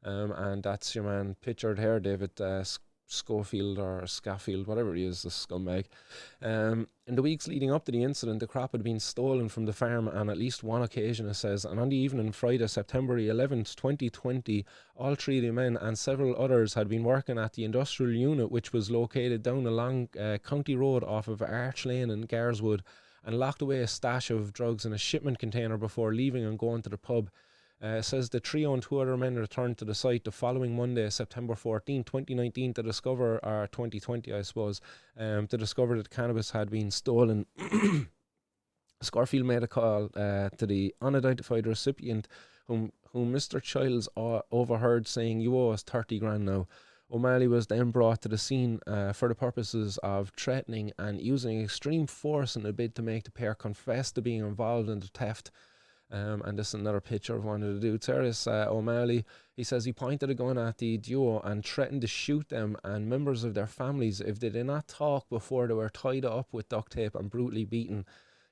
And that's your man pictured here, David Schofield or Scaffield, whatever he is, the scumbag. In the weeks leading up to the incident, the crop had been stolen from the farm on at least one occasion, it says, and on the evening Friday, September 11th, 2020, all three of the men and several others had been working at the industrial unit, which was located down along County Road off of Arch Lane in Garswood, and locked away a stash of drugs in a shipment container before leaving and going to the pub. Says the trio and two other men returned to the site the following Monday, September 14, 2019, to discover, or 2020 I suppose, to discover that cannabis had been stolen. Scorfield made a call to the unidentified recipient, whom Mr. Childs overheard saying, "You owe us 30 grand now." O'Malley was then brought to the scene for the purposes of threatening and using extreme force in a bid to make the pair confess to being involved in the theft. And this is another picture of one of the dudes here. This O'Malley, he says he pointed a gun at the duo and threatened to shoot them and members of their families if they did not talk before they were tied up with duct tape and brutally beaten.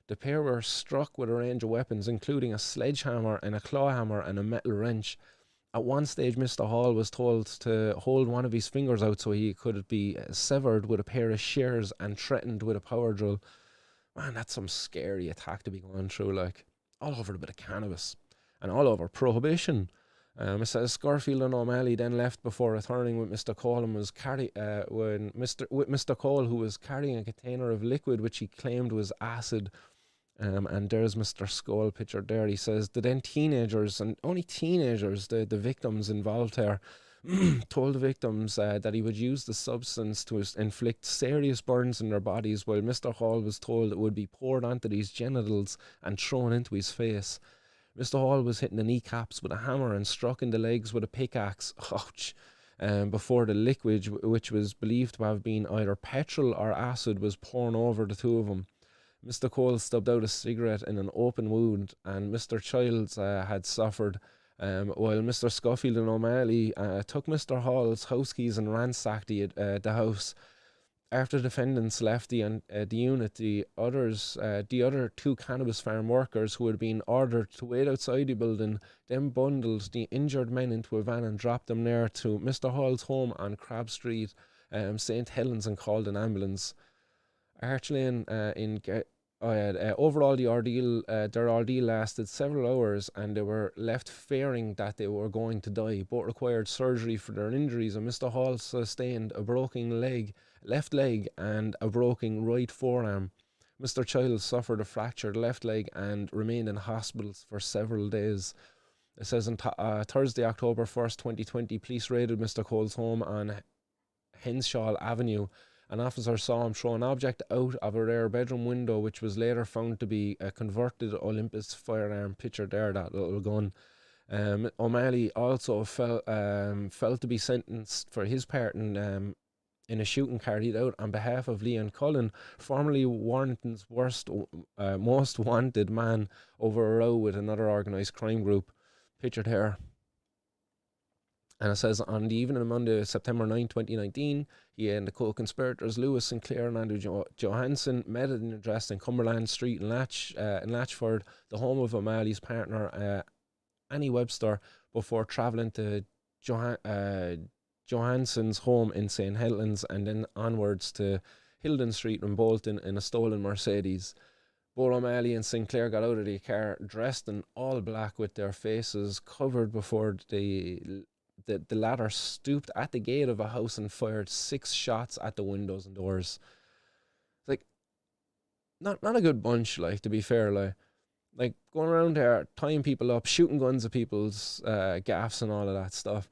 The pair were struck with a range of weapons, including a sledgehammer and a claw hammer and a metal wrench. At one stage, Mr. Hall was told to hold one of his fingers out so he could be severed with a pair of shears and threatened with a power drill. Man, that's some scary attack to be going through, like. All over a bit of cannabis and all over prohibition. It says Scorfield and O'Malley then left before returning with Mr. Cole and was Mr. Cole, who was carrying a container of liquid which he claimed was acid. And there's Mr. Skull pictured there. He says the then teenagers, and only teenagers, the victims involved here, told the victims that he would use the substance to inflict serious burns in their bodies, while Mr. Hall was told it would be poured onto these genitals and thrown into his face. Mr. Hall was hitting the kneecaps with a hammer and struck in the legs with a pickaxe. Ouch. Before the liquid, which was believed to have been either petrol or acid, was poured over the two of them. Mr. Cole stubbed out a cigarette in an open wound, and Mr. Childs had suffered. While Mr. Scofield and O'Malley took Mr. Hall's house keys and ransacked the house. After defendants left the unit, the other two cannabis farm workers who had been ordered to wait outside the building then bundled the injured men into a van and dropped them near to Mr. Hall's home on Crab Street, St. Helens, and called an ambulance. Archlane overall, their ordeal lasted several hours, and they were left fearing that they were going to die. Both required surgery for their injuries, and Mr. Hall sustained a broken left leg, and a broken right forearm. Mr. Childs suffered a fractured left leg and remained in hospitals for several days. It says on Thursday, October 1st, 2020, police raided Mr. Cole's home on Henshaw Avenue. An officer saw him throw an object out of a rear bedroom window, which was later found to be a converted Olympus firearm. Picture there, that little gun. O'Malley also felt to be sentenced for his part in a shooting carried out on behalf of Leon Cullen, formerly Warrington's most wanted man, over a row with another organised crime group. Pictured here. And it says, on the evening of Monday, September 9, 2019, he and the co-conspirators Lewis Sinclair and Andrew Johansson met at an address in Cumberland Street in Latchford, the home of O'Malley's partner, Annie Webster, before travelling to Johansson's home in St. Helens and then onwards to Hilden Street in Bolton in a stolen Mercedes. Both O'Malley and Sinclair got out of the car dressed in all black with their faces covered before the latter stooped at the gate of a house and fired 6 shots at the windows and doors. Like, not a good bunch, like, to be fair, like going around there, tying people up, shooting guns at people's gaffs and all of that stuff.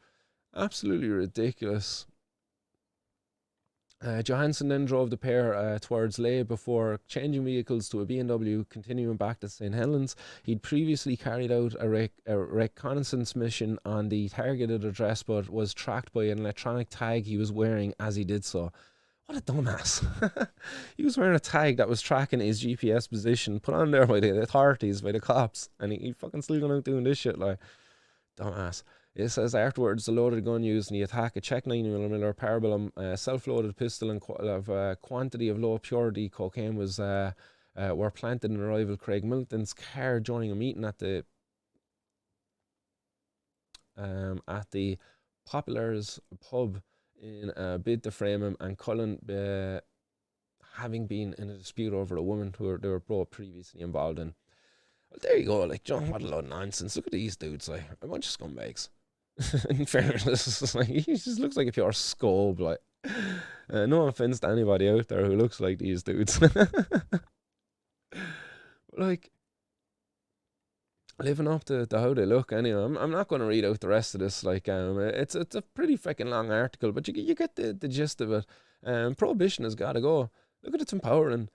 Absolutely ridiculous. Johansson then drove the pair towards Leigh before changing vehicles to a BMW, continuing back to St. Helens. He'd previously carried out a reconnaissance mission on the targeted address, but was tracked by an electronic tag he was wearing as he did so. What a dumbass. He was wearing a tag that was tracking his GPS position, put on there by the authorities, by the cops, and he fucking still going out doing this shit, like, dumbass. It says afterwards, the loaded gun used in the attack, a Czech 9mm parabellum, self-loaded pistol, and quantity of low purity cocaine were planted in rival Craig Milton's car during a meeting at the Poplars pub in a bid to frame him, and Cullen having been in a dispute over a woman who they were both previously involved in. Well, there you go, like, John, what a lot of nonsense. Look at these dudes, like, a bunch of scumbags. In fairness, like, he just looks like a pure scob, like. No offense to anybody out there who looks like these dudes. Like, living up to how they look anyway. I'm not going to read out the rest of this. Like, it's a pretty freaking long article, but you get the gist of it. Prohibition has got to go. Look at it's empowering.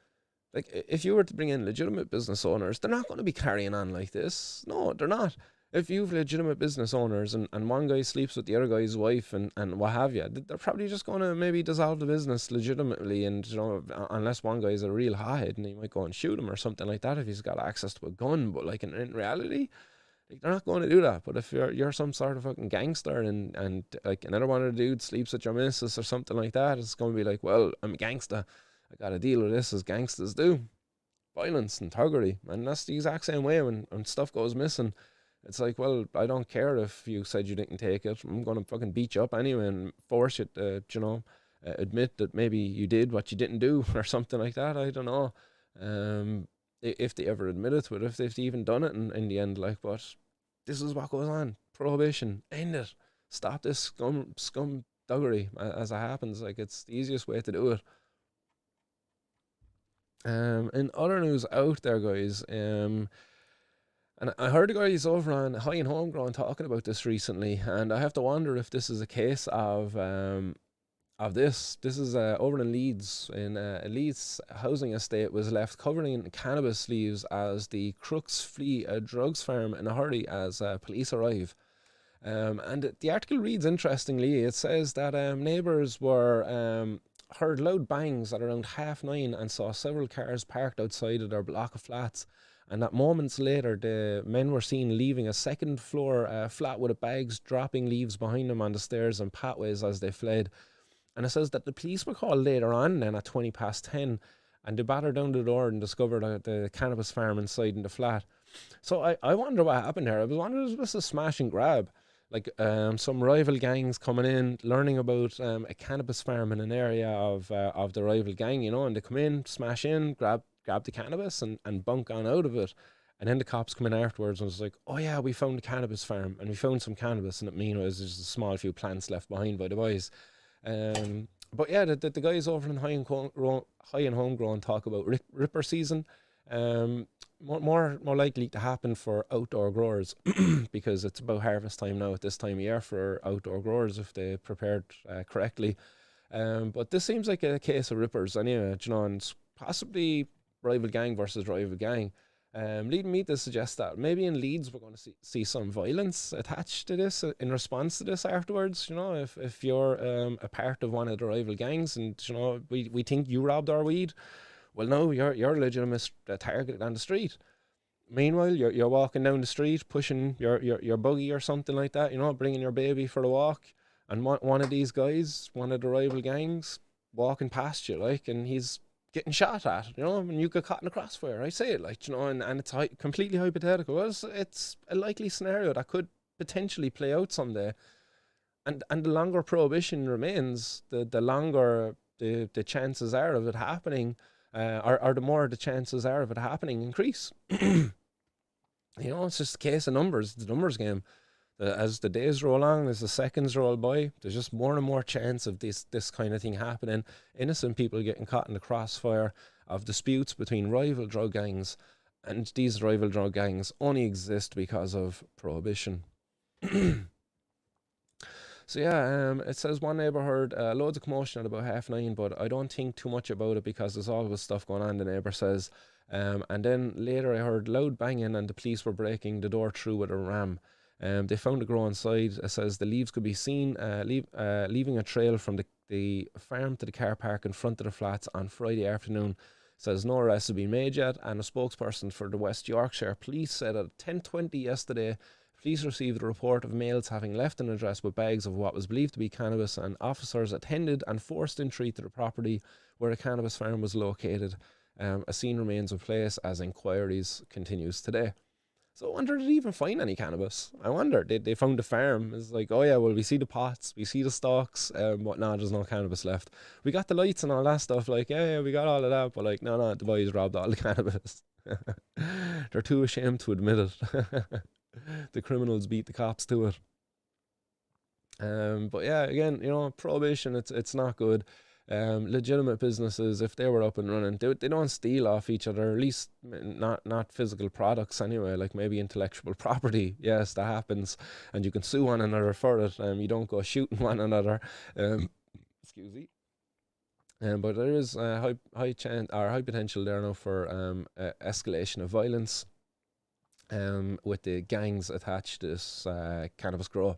Like, if you were to bring in legitimate business owners, they're not going to be carrying on like this. No, they're not. If you've legitimate business owners and one guy sleeps with the other guy's wife and what have you, they're probably just going to maybe dissolve the business legitimately, and, you know, unless one guy's a real hothead and he might go and shoot him or something like that if he's got access to a gun. But, like, in reality, like, they're not going to do that. But if you're some sort of fucking gangster and like another one of the dudes sleeps with your missus or something like that, it's going to be like, well, I'm a gangster. I got to deal with this as gangsters do. Violence and thuggery. And that's the exact same way when stuff goes missing. It's like, well, I don't care if you said you didn't take it. I'm going to fucking beat you up anyway and force you to, you know, admit that maybe you did what you didn't do or something like that. I don't know. If they ever admitted to it, if they've even done it in the end, like, but this is what goes on. Prohibition. End it. Stop this scum thuggery as it happens. Like, it's the easiest way to do it. In other news out there, guys, and I heard the guys over on High and Homegrown talking about this recently, and I have to wonder if this is a case of this. This is over in Leeds. In Leeds, housing estate was left covered in cannabis leaves as the crooks flee a drugs farm in a hurry as police arrive. And the article reads interestingly. It says that neighbours were heard loud bangs at around 9:30 and saw several cars parked outside of their block of flats. And that moments later, the men were seen leaving a second floor flat with bags, dropping leaves behind them on the stairs and pathways as they fled. And it says that the police were called later on then at 10:20, and they battered down the door and discovered the cannabis farm inside in the flat. So I wonder what happened there. I was wondering, was this a smash and grab? Like, some rival gangs coming in, learning about a cannabis farm in an area of the rival gang, you know, and they come in, smash in, grab the cannabis and bunk on out of it. And then the cops come in afterwards and was like, oh yeah, we found a cannabis farm and we found some cannabis, and it meanwhile there's a small few plants left behind by the boys. But yeah, the guys over in High and Homegrown talk about ripper season. More likely to happen for outdoor growers because it's about harvest time now at this time of year for outdoor growers if they prepared correctly. But this seems like a case of rippers anyway, you know, and it's possibly rival gang versus rival gang. Leading me to suggest that maybe in Leeds we're going to see some violence attached to this in response to this afterwards. You know, if you're a part of one of the rival gangs and, you know, we think you robbed our weed, well, no, you're a legitimate target on the street. Meanwhile, you're walking down the street, pushing your buggy or something like that, you know, bringing your baby for a walk, and one of these guys, one of the rival gangs, walking past you, like, and he's getting shot at, you know, and you get caught in the crossfire. I say it, like, you know, and it's completely hypothetical. Well, it's a likely scenario that could potentially play out someday. And the longer prohibition remains, the longer the chances are of it happening, or the more the chances are of it happening increase. You know, it's just a case of numbers, the numbers game. As the days roll on, as the seconds roll by, there's just more and more chance of this kind of thing happening. Innocent people getting caught in the crossfire of disputes between rival drug gangs, and these rival drug gangs only exist because of prohibition. So yeah, it says one neighbour heard loads of commotion at about 9:30, but I don't think too much about it because there's always stuff going on, the neighbour says. And then later I heard loud banging and the police were breaking the door through with a ram. They found a grow inside. It says the leaves could be seen leaving a trail from the farm to the car park in front of the flats on Friday afternoon. It says no arrests have been made yet, and a spokesperson for the West Yorkshire Police said at 10:20 yesterday, police received a report of males having left an address with bags of what was believed to be cannabis, and officers attended and forced entry to the property where a cannabis farm was located. A scene remains in place as inquiries continues today. So I wonder, did they even find any cannabis? I wonder, they found the farm. It's like, oh yeah, well, we see the pots, we see the stalks, but no, there's no cannabis left. We got the lights and all that stuff, like, yeah, we got all of that, but like, no, the boys robbed all the cannabis. They're too ashamed to admit it. The criminals beat the cops to it. But yeah, again, prohibition, it's not good. Legitimate businesses, if they were up and running, they don't steal off each other, at least not physical products anyway, like maybe intellectual property. Yes, that happens, and you can sue one another for it. You don't go shooting one another. Excuse me. But there is high chance or high potential there now for escalation of violence with the gangs attached to this cannabis grow.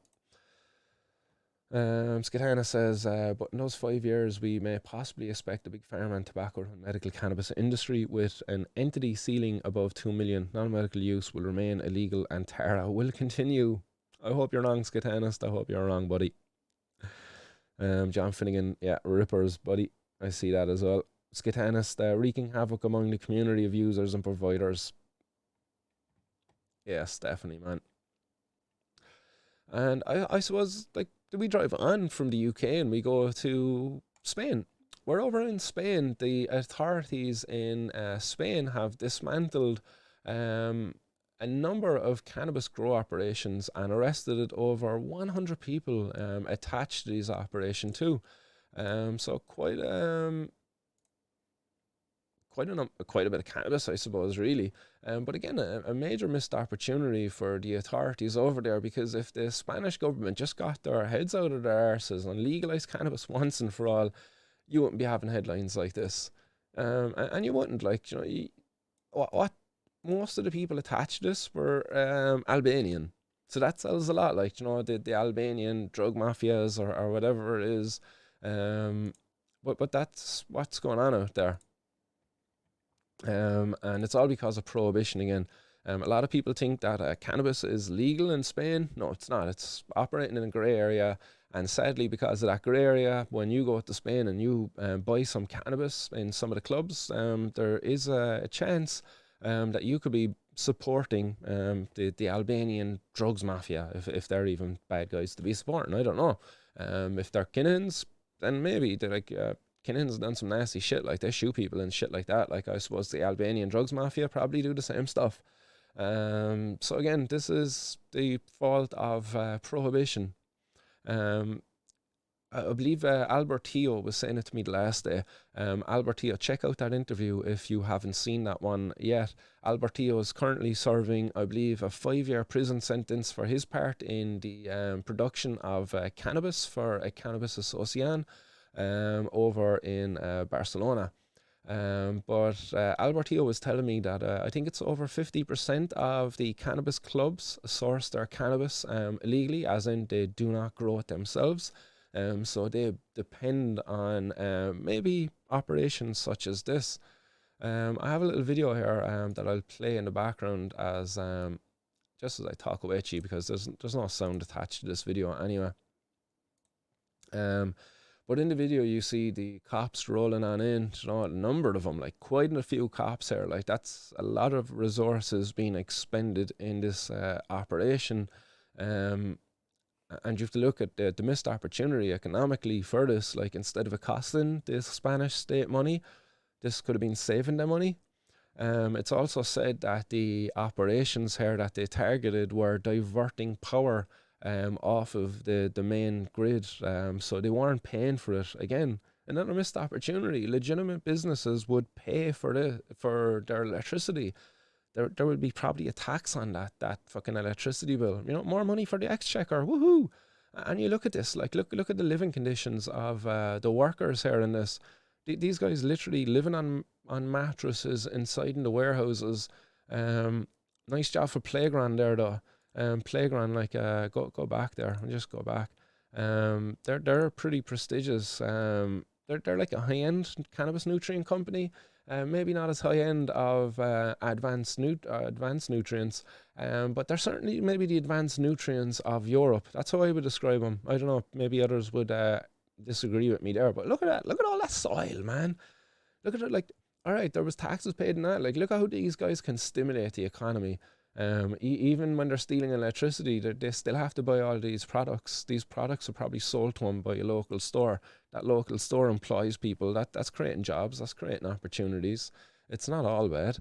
Skitana says, but in those 5 years, we may possibly expect a big pharma and tobacco and medical cannabis industry with an entity ceiling above 2 million. Non-medical use will remain illegal and Tara will continue. I hope you're wrong, Skitanist. I hope you're wrong, buddy. John Finnegan, yeah, rippers, buddy. I see that as well. Skitanist, wreaking havoc among the community of users and providers. Yes, definitely, man. And I suppose, like, do we drive on from the UK and we go to Spain? We're over in Spain. The authorities in Spain have dismantled a number of cannabis grow operations and arrested over 100 people attached to these operations too. So quite a bit of cannabis, I suppose, really. But again, a major missed opportunity for the authorities over there, because if the Spanish government just got their heads out of their arses and legalised cannabis once and for all, you wouldn't be having headlines like this. And you wouldn't, like, what most of the people attached to this were Albanian. So that tells a lot, like, the Albanian drug mafias or whatever it is. But that's what's going on out there. And it's all because of prohibition again. A lot of people think that cannabis is legal in Spain. No, it's not. It's operating in a grey area. And sadly, because of that grey area, when you go to Spain and you buy some cannabis in some of the clubs, there is a chance that you could be supporting the Albanian drugs mafia, if they're even bad guys to be supporting. I don't know. If they're Kinans, then maybe they're like... Kinan's done some nasty shit, like they shoot people and shit like that. Like, I suppose the Albanian drugs mafia probably do the same stuff. So again, this is the fault of prohibition. I believe Albert Teo was saying it to me the last day. Albert Teo, check out that interview if you haven't seen that one yet. Albert Teo is currently serving, I believe, a 5-year prison sentence for his part in the production of cannabis for a Cannabis Association over in Barcelona. But Albert Teo was telling me that I think it's over 50% of the cannabis clubs source their cannabis illegally, as in they do not grow it themselves. So they depend on maybe operations such as this. I have a little video here that I'll play in the background as just as I talk away to you, because there's no sound attached to this video anyway. But in the video, you see the cops rolling on in, a number of them, like quite a few cops here. Like, that's a lot of resources being expended in this operation. And you have to look at the missed opportunity economically for this. Like, instead of it costing the Spanish state money, this could have been saving them money. It's also said that the operations here that they targeted were diverting power off of the main grid, so they weren't paying for it. Again, another missed opportunity. Legitimate businesses would pay for their electricity. There would be probably a tax on that fucking electricity bill. More money for the exchequer. Woohoo! And you look at this, like look at the living conditions of the workers here in this. These guys literally living on mattresses inside in the warehouses. Nice job for Playground there though. Playground, like go back there and just go back. They're pretty prestigious. They're like a high-end cannabis nutrient company. Maybe not as high-end of advanced nutrients, but they're certainly maybe the advanced nutrients of Europe. That's how I would describe them. I don't know, maybe others would disagree with me there, but look at that. Look at all that soil, man. Look at it. Like, all right, there was taxes paid in that. Like, look at how these guys can stimulate the economy. Even when they're stealing electricity, they still have to buy all these products. These products are probably sold to them by a local store. That local store employs people. That's creating jobs. That's creating opportunities. It's not all bad.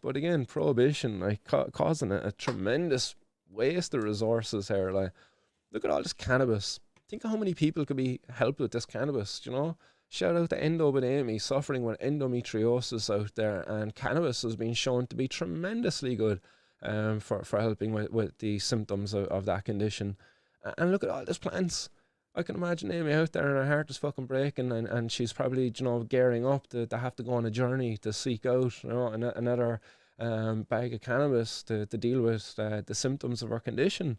But again, prohibition, like, causing a tremendous waste of resources here. Like, look at all this cannabis. Think of how many people could be helped with this cannabis, you know? Shout out to Endo with Amy, suffering with endometriosis out there, and cannabis has been shown to be tremendously good for helping with the symptoms of that condition. And look at all these plants. I can imagine Amy out there and her heart is fucking breaking, and she's probably, you know, gearing up to have to go on a journey to seek out, you know, another bag of cannabis to deal with the symptoms of her condition.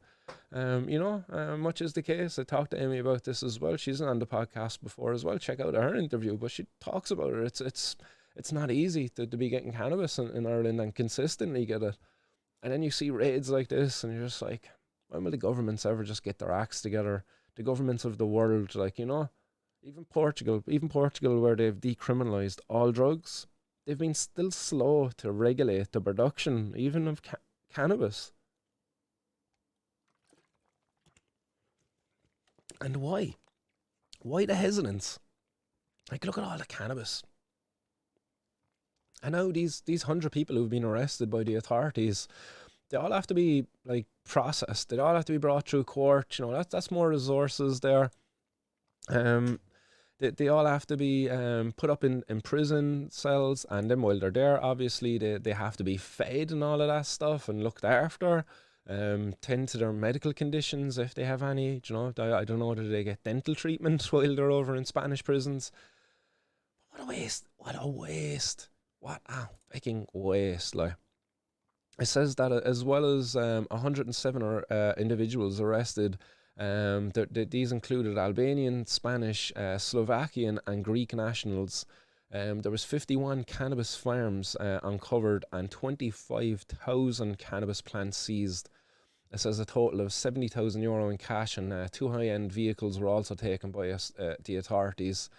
You know, much is the case. I talked to Amy about this as well. She's on the podcast before as well. Check out her interview, but she talks about it. It's not easy to be getting cannabis in Ireland and consistently get it. And then you see raids like this, and you're just like, when will the governments ever just get their acts together? The governments of the world, like, you know, even Portugal, where they've decriminalised all drugs, they've been still slow to regulate the production, even of cannabis. And why? Why the hesitance? Like, look at all the cannabis. I know these 100 people who've been arrested by the authorities, they all have to be, like, processed. They all have to be brought through court. You know, that's more resources there. They all have to be put up in prison cells, and then while they're there, obviously they have to be fed and all of that stuff and looked after. Tend to their medical conditions if they have any. You know, I don't know whether they get dental treatment while they're over in Spanish prisons. What a waste! What a waste! What a fucking waste! Like, it says that as well as 107 individuals arrested. These included Albanian, Spanish, Slovakian, and Greek nationals. There was 51 cannabis farms uncovered and 25,000 cannabis plants seized. It says a total of €70,000 in cash, and 2 high-end vehicles were also taken by the authorities.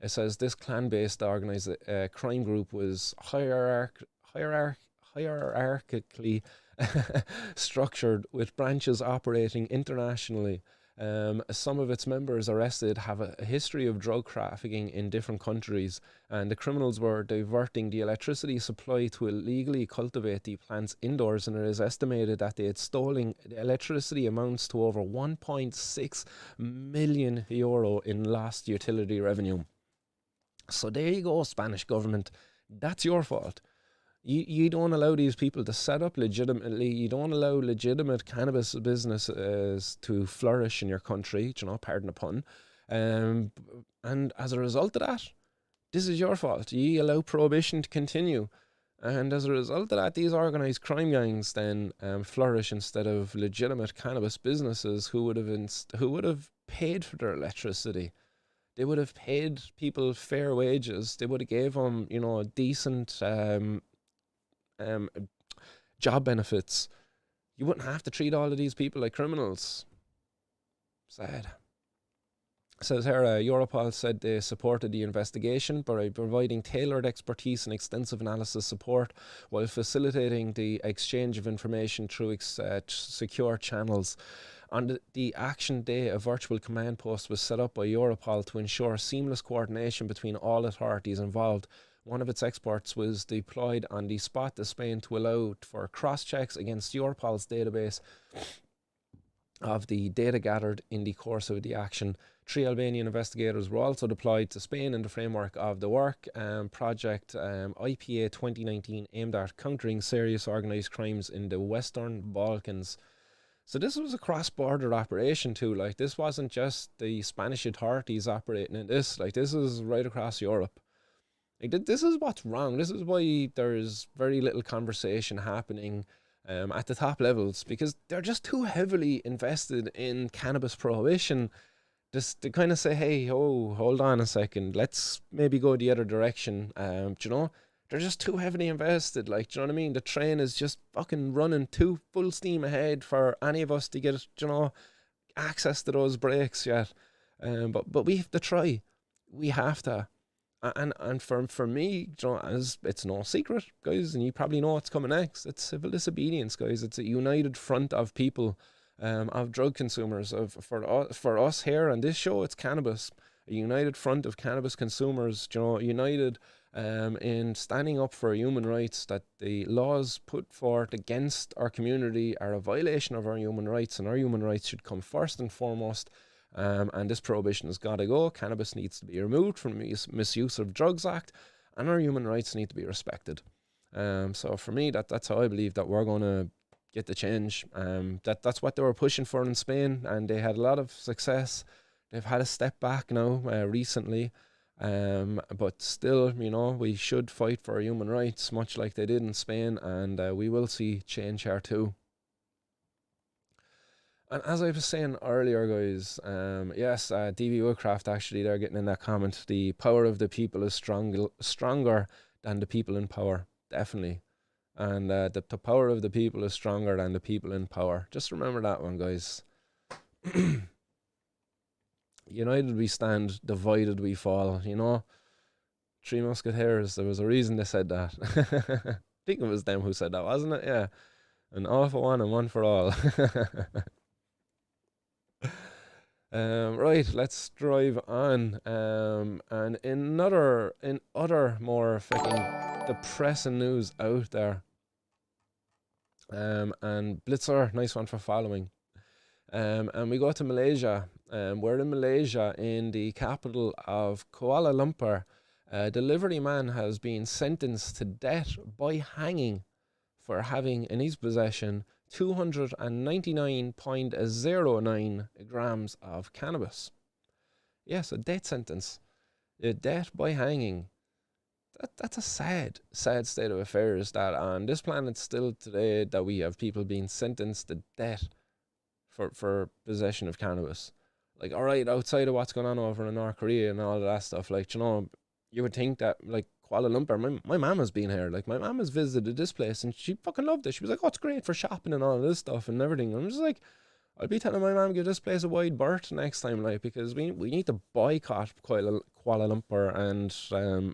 It says this clan-based organised crime group was hierarchically structured, with branches operating internationally. Some of its members arrested have a history of drug trafficking in different countries, and the criminals were diverting the electricity supply to illegally cultivate the plants indoors, and it is estimated that they had stolen electricity amounts to over €1.6 million in lost utility revenue. So there you go, Spanish government. That's your fault. You don't allow these people to set up legitimately. You don't allow legitimate cannabis businesses to flourish in your country, you know, pardon the pun. And as a result of that, this is your fault. You allow prohibition to continue. And as a result of that, these organised crime gangs then flourish instead of legitimate cannabis businesses who would have paid for their electricity. They would have paid people fair wages. They would have gave them, you know, decent job benefits. You wouldn't have to treat all of these people like criminals. Sad. It says here, Europol said they supported the investigation by providing tailored expertise and extensive analysis support while facilitating the exchange of information through secure channels. On the action day, a virtual command post was set up by Europol to ensure seamless coordination between all authorities involved. One of its experts was deployed on the spot to Spain to allow for cross-checks against Europol's database of the data gathered in the course of the action. 3 Albanian investigators were also deployed to Spain in the framework of the work project IPA 2019, aimed at countering serious organised crimes in the Western Balkans. So this was a cross-border operation too. Like, this wasn't just the Spanish authorities operating in this. Like, this is right across Europe. Like, this is what's wrong. This is why there's very little conversation happening at the top levels, because they're just too heavily invested in cannabis prohibition just to kind of say, hey, oh, hold on a second, let's maybe go the other direction. Do you know? They're just too heavily invested. Like, do you know what I mean? The train is just fucking running too full steam ahead for any of us to get, you know, access to those brakes yet. But we have to try. We have to. And for me, you know, as it's no secret, guys, and you probably know what's coming next. It's civil disobedience, guys. It's a united front of people, of drug consumers. For us here on this show, it's cannabis. A united front of cannabis consumers, you know, united in standing up for human rights, that the laws put forth against our community are a violation of our human rights, and our human rights should come first and foremost. And this prohibition has got to go. Cannabis needs to be removed from the Misuse of Drugs Act, and our human rights need to be respected. So for me, that's how I believe that we're going to get the change. That's what they were pushing for in Spain, and they had a lot of success. They've had a step back now recently, but still, you know, we should fight for our human rights, much like they did in Spain, and we will see change here too. And as I was saying earlier, guys, yes, DV Woodcraft, actually, they're getting in that comment. The power of the people is stronger than the people in power, definitely. And the power of the people is stronger than the people in power. Just remember that one, guys. United we stand, divided we fall, you know. Three Musketeers, there was a reason they said that. I think it was them who said that, wasn't it? Yeah. An all for one and one for all. Right, let's drive on. And in other more fucking depressing news out there. And Blitzer, nice one for following. And we go to Malaysia. We're in Malaysia, in the capital of Kuala Lumpur. A delivery man has been sentenced to death by hanging for having in his possession 299.09 grams of cannabis. Yes, a death sentence. A death by hanging. That's a sad state of affairs, that on this planet still today that we have people being sentenced to death for possession of cannabis. Like, all right, outside of what's going on over in North Korea and all of that stuff, like, you know, you would think that, like, Kuala Lumpur, my mum has been here. Like, my mum has visited this place and she fucking loved it. She was like, oh, it's great for shopping and all of this stuff and everything. And I'm just like, I'll be telling my mum, give this place a wide berth next time, like, because we need to boycott Kuala Lumpur and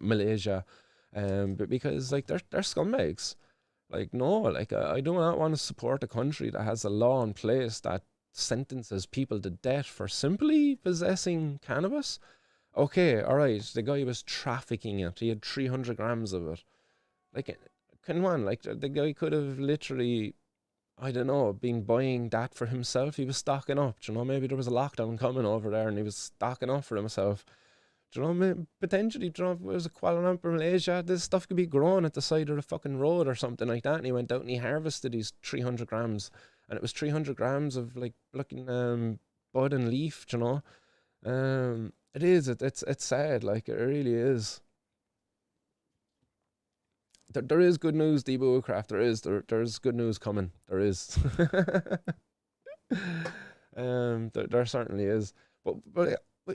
Malaysia, but because, like, they're scumbags. Like, no, like, I do not want to support a country that has a law in place that sentences people to death for simply possessing cannabis. Okay, all right, the guy was trafficking it. He had 300 grams of it. Like, come on, like, the guy could have literally, I don't know, been buying that for himself. He was stocking up, you know, maybe there was a lockdown coming over there and he was stocking up for himself. Do you know, potentially, do you know, if it was a Kuala Lumpur, Malaysia, this stuff could be grown at the side of the fucking road or something like that, and he went out and he harvested these 300 grams, and it was 300 grams of, like, looking bud and leaf, do you know. It's sad, like, it really is. There is good news, Debo Woodcraft, there's good news coming, there is. There certainly is, but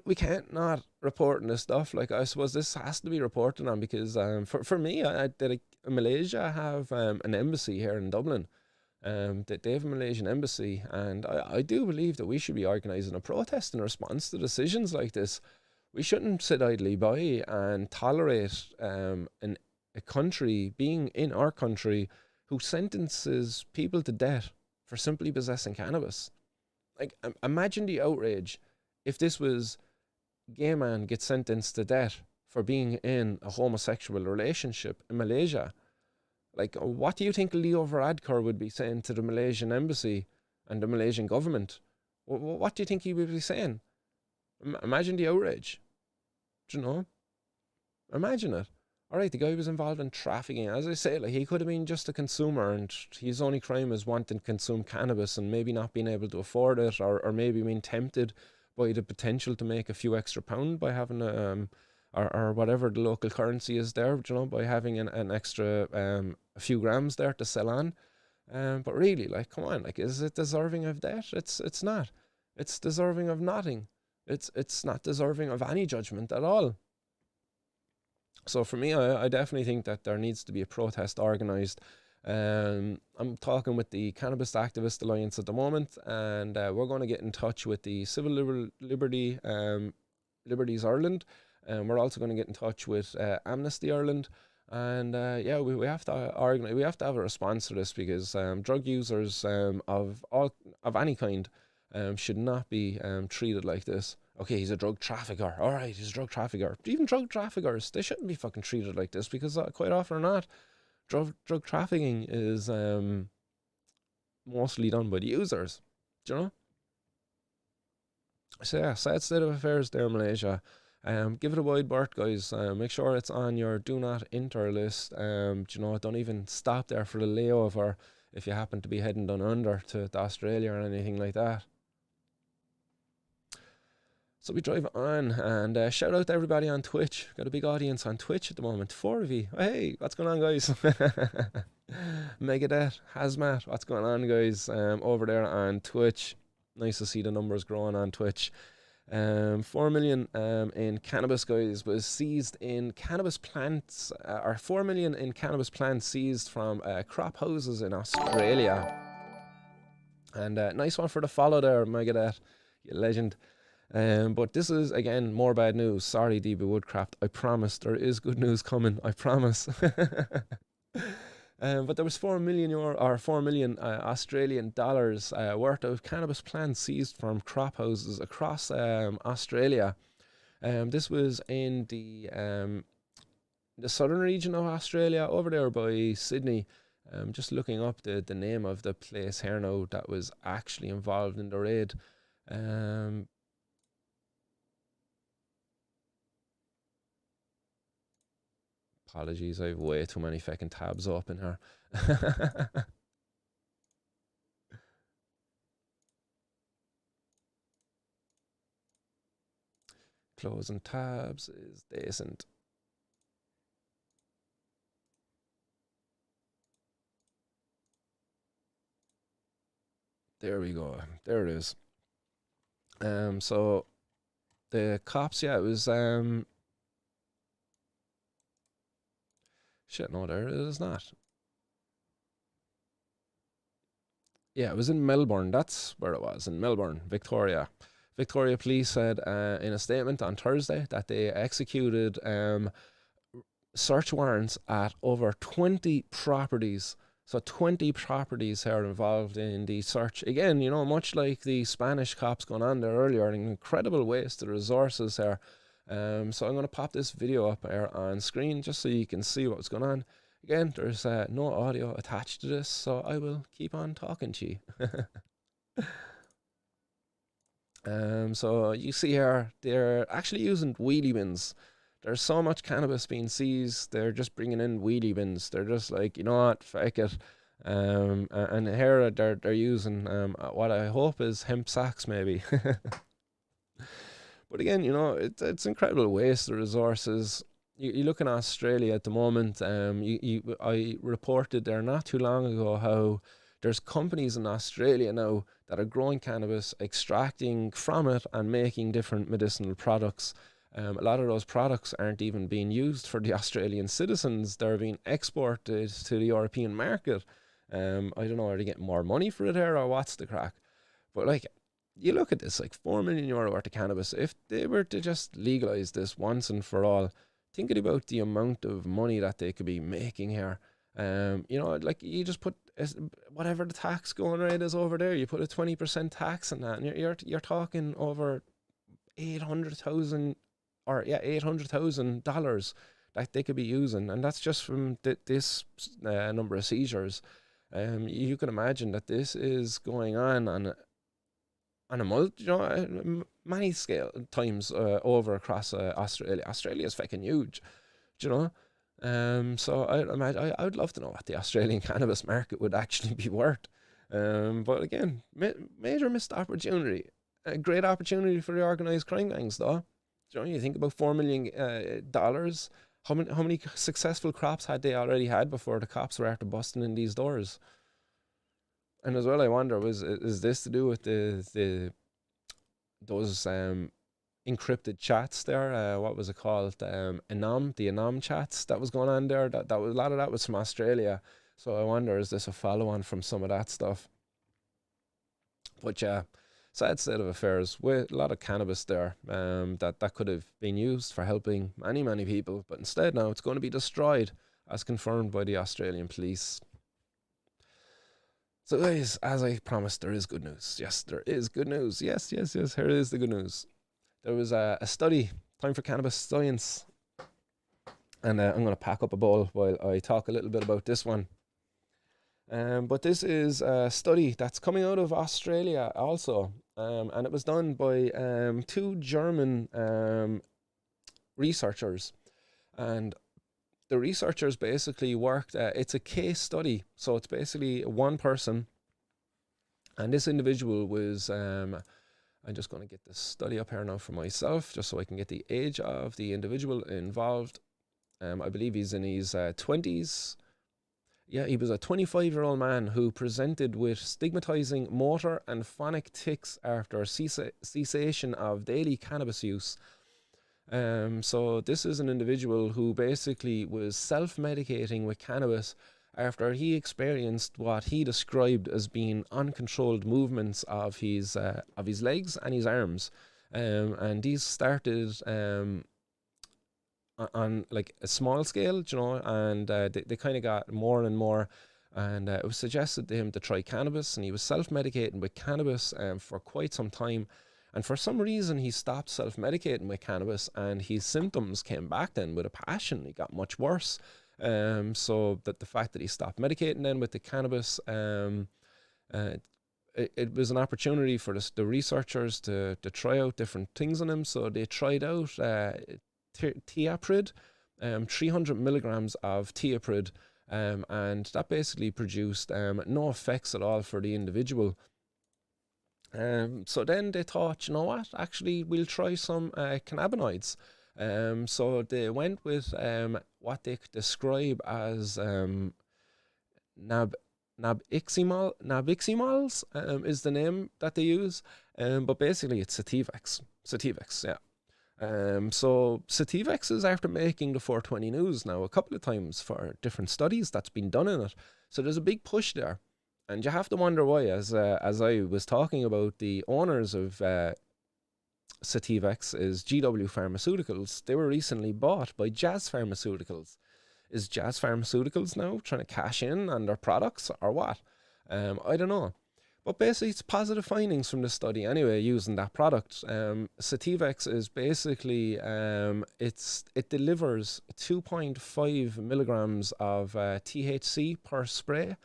we can't not report on this stuff. Like, I suppose this has to be reported on because for me, Malaysia have an embassy here in Dublin. They have a Malaysian embassy, and I do believe that we should be organising a protest in response to decisions like this. We shouldn't sit idly by and tolerate a country being in our country who sentences people to death for simply possessing cannabis. Like, imagine the outrage if this was gay man gets sentenced to death for being in a homosexual relationship in Malaysia. Like, what do you think Leo Varadkar would be saying to the Malaysian embassy and the Malaysian government? What do you think he would be saying? Imagine the outrage. Do you know? Imagine it. All right, the guy was involved in trafficking. As I say, like, he could have been just a consumer, and his only crime is wanting to consume cannabis and maybe not being able to afford it, or maybe being tempted by the potential to make a few extra pound by having or whatever the local currency is there, you know, by having an extra a few grams there to sell on. But really, like, come on, like, is it deserving of that? It's not. It's deserving of nothing. It's not deserving of any judgment at all. So for me, I definitely think that there needs to be a protest organised. I'm talking with the Cannabis Activist Alliance at the moment, and we're going to get in touch with the Civil Liberties Ireland, We're also going to get in touch with Amnesty Ireland. And yeah, we have to organize. We have to have a response to this, because drug users of any kind should not be treated like this. Okay, he's a drug trafficker. All right, he's a drug trafficker. Even drug traffickers, they shouldn't be fucking treated like this, because quite often or not, drug trafficking is mostly done by the users. Do you know? So yeah, sad state of affairs there in Malaysia. Give it a wide berth, guys. Make sure it's on your do not enter list. Do you know, don't even stop there for the layover if you happen to be heading down under to Australia or anything like that. So we drive on, and shout out to everybody on Twitch. Got a big audience on Twitch at the moment. 4 of you. Hey, what's going on, guys? Megadeth, Hazmat, what's going on, guys? Over there on Twitch. Nice to see the numbers growing on Twitch. 4 million in cannabis, guys, was seized in cannabis plants, or 4 million in cannabis plants seized from crop houses in Australia. And nice one for the follow there, Megadeth, you legend. But this is, again, more bad news. Sorry, DB Woodcraft. I promise there is good news coming. I promise. But there was €4 million Australian dollars worth of cannabis plants seized from crop houses across Australia. This was in the southern region of Australia, over there by Sydney. Just looking up the name of the place here now that was actually involved in the raid. Apologies, I have way too many fucking tabs open here. Closing tabs is decent. There we go. There it is. So the cops, yeah, it was shit, no, there it is not. Yeah, it was in Melbourne. That's where it was, in Melbourne, Victoria. Victoria Police said in a statement on Thursday that they executed search warrants at over 20 properties. So 20 properties are involved in the search. Again, you know, much like the Spanish cops going on there earlier, an incredible waste of resources there. So I'm going to pop this video up here on screen just so you can see what's going on. Again, there's no audio attached to this, so I will keep on talking to you. So you see here, they're actually using wheelie bins. There's so much cannabis being seized, they're just bringing in wheelie bins. They're just like, you know what, fuck it. And here they're using what I hope is hemp sacks, maybe. But again, you know, it's incredible waste of resources. You look in Australia at the moment. I reported there not too long ago how there's companies in Australia now that are growing cannabis, extracting from it, and making different medicinal products. A lot of those products aren't even being used for the Australian citizens. They're being exported to the European market. I don't know, are they getting more money for it here, or what's the crack? But like, you look at this, like €4 million worth of cannabis. If they were to just legalize this once and for all, thinking about the amount of money that they could be making here. You know, like, you just put whatever the tax going rate is over there, you put a 20% tax on that, and you're talking over $800,000 that they could be using, and that's just from this number of seizures. You can imagine that this is going on a many scale times over across Australia. Australia is fucking huge, you know. So I would love to know what the Australian cannabis market would actually be worth. But again, major missed opportunity. A great opportunity for the organised crime gangs, though. You know, you think about $4 million. How many successful crops had they already had before the cops were after busting in these doors? And as well, I wonder, is this to do with those encrypted chats there? What was it called? The Anom chats that was going on there. That was, a lot of that was from Australia. So I wonder, is this a follow on from some of that stuff? But yeah, sad state of affairs with a lot of cannabis there that could have been used for helping many people, but instead now it's going to be destroyed, as confirmed by the Australian police. So guys, as I promised, there is good news. Yes, there is good news. Yes, here is the good news. There was a study, time for cannabis science, and I'm going to pack up a bowl while I talk a little bit about this one. But this is a study that's coming out of Australia also, and it was done by 2 German researchers, and the researchers basically worked, it's a case study, so it's basically one person, and this individual was, I'm just going to get this study up here now for myself, just so I can get the age of the individual involved. I believe he's in his 20s. Yeah, he was a 25-year-old man who presented with stigmatizing motor and phonic tics after cessation of daily cannabis use. So this is an individual who basically was self-medicating with cannabis after he experienced what he described as being uncontrolled movements of his legs and his arms, and these started on like a small scale, you know, and they kind of got more and more, and it was suggested to him to try cannabis, and he was self-medicating with cannabis for quite some time. And for some reason, he stopped self-medicating with cannabis, and his symptoms came back then with a passion. He got much worse. So that the fact that he stopped medicating then with the cannabis, it was an opportunity for the researchers to try out different things on him. So they tried out Tiaprid, 300 milligrams of Tiaprid, and that basically produced no effects at all for the individual. So then they thought, you know what, actually we'll try some cannabinoids. So they went with what they describe as nabiximols is the name that they use, but basically it's Sativex, yeah. So Sativex is after making the 420 news now a couple of times for different studies that's been done in it. So there's a big push there. And you have to wonder why, as I was talking about, the owners of Sativex is GW Pharmaceuticals. They were recently bought by Jazz Pharmaceuticals. Is Jazz Pharmaceuticals now trying to cash in on their products or what? I don't know. But basically, it's positive findings from the study anyway, using that product. Sativex is basically, it delivers 2.5 milligrams of THC per spray,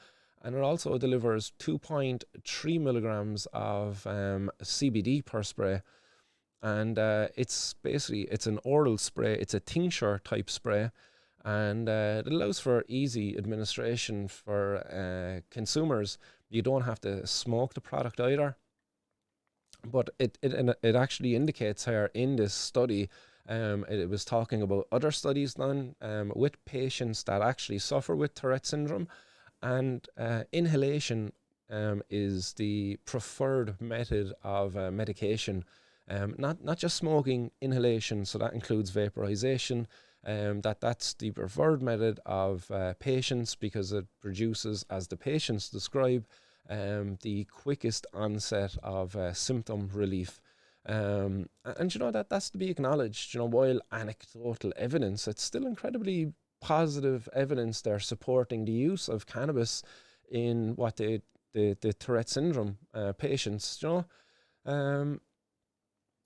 and it also delivers 2.3 milligrams of CBD per spray. And it's an oral spray. It's a tincture type spray, and it allows for easy administration for consumers. You don't have to smoke the product either. But it actually indicates here in this study, it was talking about other studies done with patients that actually suffer with Tourette syndrome. And inhalation is the preferred method of medication, not just smoking, inhalation. So that includes vaporization. That's the preferred method of patients because it produces, as the patients describe, the quickest onset of symptom relief. And you know that's to be acknowledged. You know, while anecdotal evidence, it's still incredibly positive evidence there supporting the use of cannabis in what the Tourette syndrome patients. You know,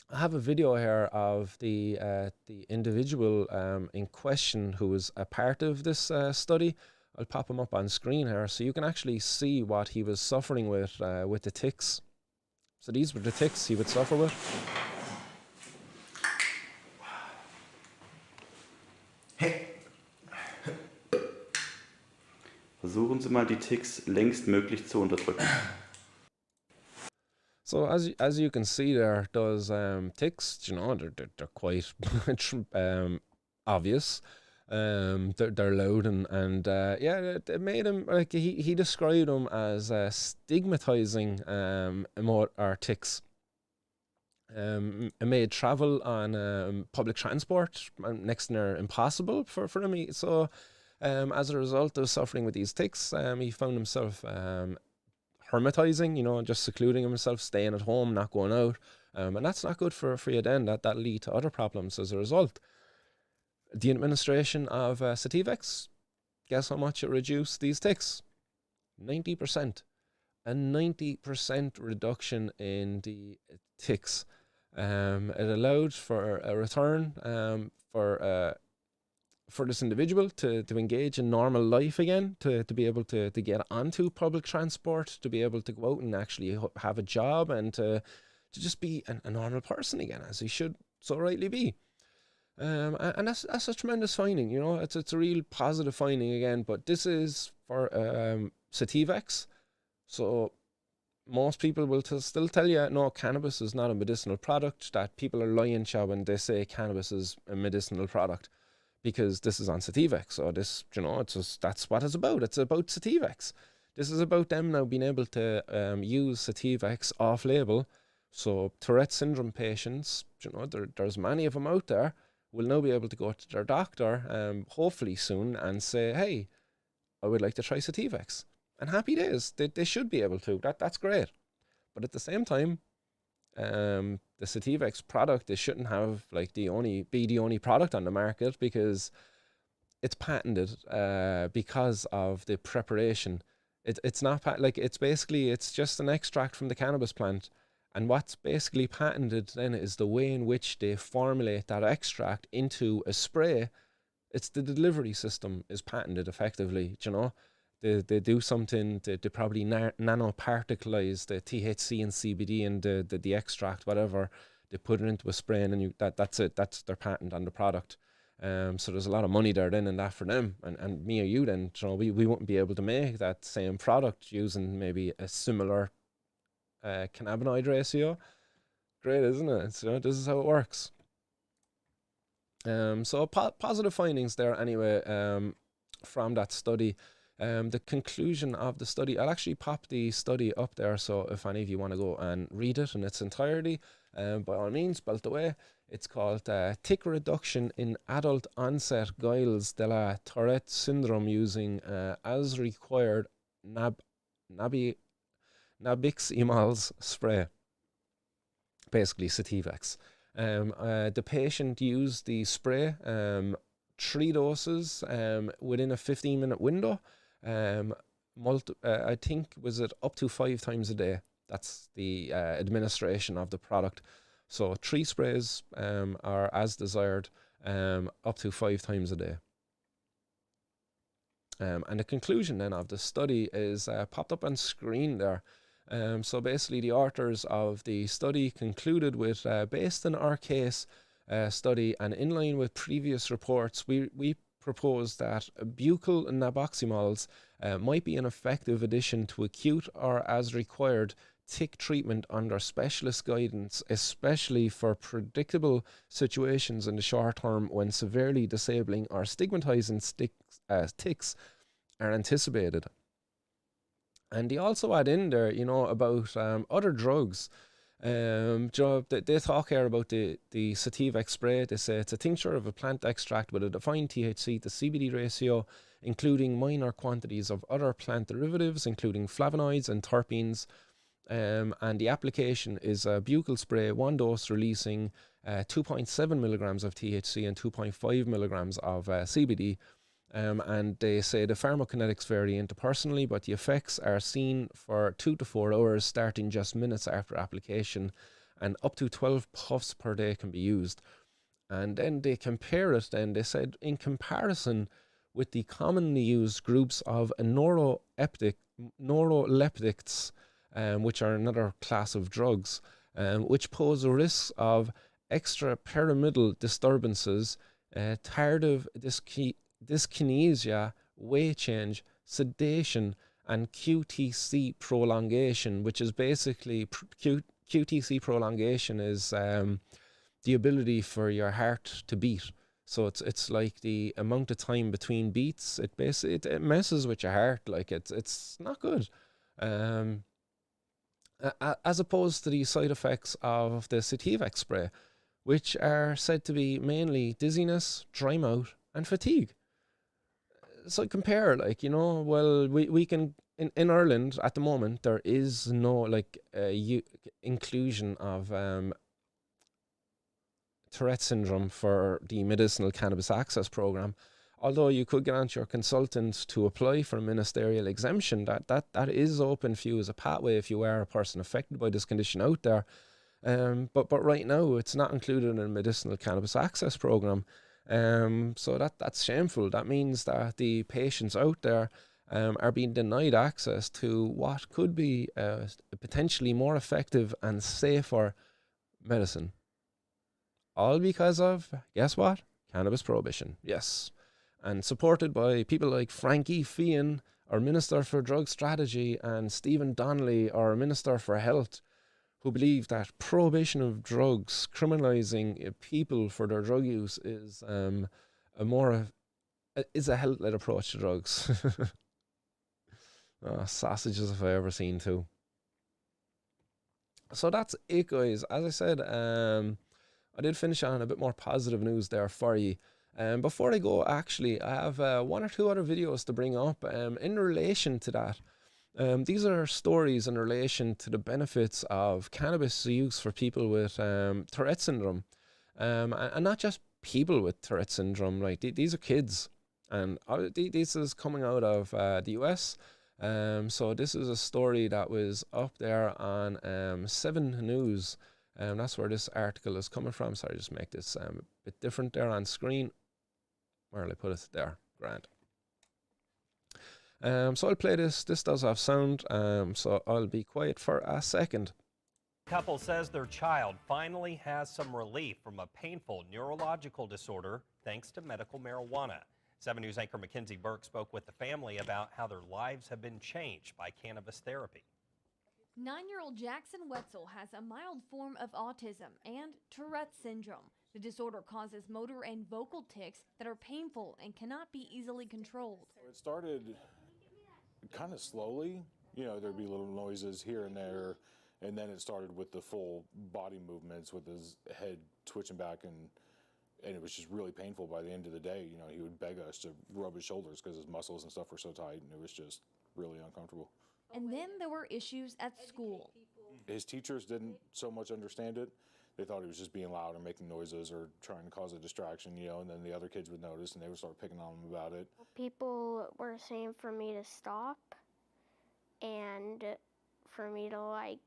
I have a video here of the individual in question who was a part of this study. I'll pop him up on screen here so you can actually see what he was suffering with the tics. So these were the tics he would suffer with.
Hey. Versuchen Sie mal, die Ticks längstmöglich zu unterdrücken.
So as you can see there, those tics, you know, they're quite obvious. They're loud and yeah, it made him, like, he described them as stigmatizing our tics. It made travel on public transport next to near impossible for him. So as a result of suffering with these tics, he found himself hermetizing, you know, just secluding himself, staying at home, not going out. And that's not good for you then. That'll lead to other problems as a result. The administration of Sativex, guess how much it reduced these ticks? 90%. A 90% reduction in the ticks. It allowed for a return for this individual to engage in normal life again, to be able to get onto public transport, to be able to go out and actually have a job, and to just be a normal person again, as he should so rightly be. And that's a tremendous finding, you know. It's a real positive finding again, but this is for Sativex. So most people will still tell you, no, cannabis is not a medicinal product, that people are lying when they say cannabis is a medicinal product, because this is on Sativex. So this, you know, that's what it's about. It's about Sativex. This is about them now being able to use Sativex off-label. So Tourette syndrome patients, you know, there's many of them out there, will now be able to go to their doctor, hopefully soon, and say, hey, I would like to try Sativex. And happy days, they should be able to. That's great. But at the same time, the Sativex product, they shouldn't have like be the only product on the market, because it's patented because of the preparation. It's not it's just an extract from the cannabis plant. And what's basically patented then is the way in which they formulate that extract into a spray. It's the delivery system is patented effectively, you know. They do something, they probably nanoparticleize the THC and CBD and the extract, whatever. They put it into a spray, and then that's it. That's their patent on the product. So there's a lot of money there then in that for them. And me or you then, you know, we wouldn't be able to make that same product using maybe a similar cannabinoid ratio. Great, isn't it? So this is how it works. So positive findings there anyway, from that study. The conclusion of the study, I'll actually pop the study up there, so if any of you want to go and read it in its entirety, by all means, belt away. It's called Tick Reduction in Adult Onset Guiles de la Tourette Syndrome using as required nabiximols spray, basically Sativex. The patient used the spray 3 doses within a 15-minute window. I think was it up to 5 times a day. That's the administration of the product. So 3 sprays are as desired, up to 5 times a day. And the conclusion then of the study is popped up on screen there. So basically the authors of the study concluded with, based on our case study and in line with previous reports, we propose that buccal naboximols might be an effective addition to acute or as required tick treatment under specialist guidance, especially for predictable situations in the short term when severely disabling or stigmatizing ticks are anticipated. And they also add in there, you know, about other drugs. They talk here about the Sativex spray. They say it's a tincture of a plant extract with a defined THC to CBD ratio, including minor quantities of other plant derivatives, including flavonoids and terpenes. And the application is a buccal spray, 1 dose releasing 2.7 milligrams of THC and 2.5 milligrams of CBD. And they say the pharmacokinetics vary interpersonally, but the effects are seen for 2 to 4 hours, starting just minutes after application, and up to 12 puffs per day can be used. And then they compare it, then they said, in comparison with the commonly used groups of neuroleptics, which are another class of drugs, which pose a risk of extrapyramidal disturbances, tardive dyskinesia, weight change, sedation, and QTC prolongation, which is basically QTC prolongation is the ability for your heart to beat. So it's like the amount of time between beats. It messes with your heart. Like it's not good. As opposed to the side effects of the Sativex spray, which are said to be mainly dizziness, dry mouth, and fatigue. So compare, like, you know, well, we can in Ireland at the moment there is no like inclusion of Tourette syndrome for the medicinal cannabis access program. Although you could grant your consultant to apply for a ministerial exemption, that is open for you as a pathway if you are a person affected by this condition out there. But right now it's not included in the medicinal cannabis access program. So that's shameful. That means that the patients out there are being denied access to what could be a potentially more effective and safer medicine. All because of, guess what? Cannabis prohibition. Yes. And supported by people like Frankie Fian, our Minister for Drug Strategy, and Stephen Donnelly, our Minister for Health, who believe that prohibition of drugs, criminalising people for their drug use, is a health-led approach to drugs. Sausages if I ever seen too. So that's it, guys. As I said, I did finish on a bit more positive news there for you. Before I go, actually, I have one or two other videos to bring up in relation to that. These are stories in relation to the benefits of cannabis use for people with Tourette syndrome. And not just people with Tourette syndrome, like these are kids. And this is coming out of the US. So this is a story that was up there on 7 News. That's where this article is coming from. Sorry, just make this a bit different there on screen. Where will I put it? There. Grand. So I'll play this. This does have sound, so I'll be quiet for a second.
Couple says their child finally has some relief from a painful neurological disorder thanks to medical marijuana. 7 News anchor Mackenzie Burke spoke with the family about how their lives have been changed by cannabis therapy.
9-year-old Jackson Wetzel has a mild form of autism and Tourette syndrome. The disorder causes motor and vocal tics that are painful and cannot be easily controlled.
It started kind of slowly. You know, there'd be little noises here and there, and then it started with the full body movements with his head twitching back, and it was just really painful by the end of the day. You know, he would beg us to rub his shoulders because his muscles and stuff were so tight, and it was just really uncomfortable.
And then there were issues at school.
His teachers didn't so much understand it. They thought he was just being loud or making noises or trying to cause a distraction, you know, and then the other kids would notice and they would start picking on him about it.
People were saying for me to stop and for me to, like,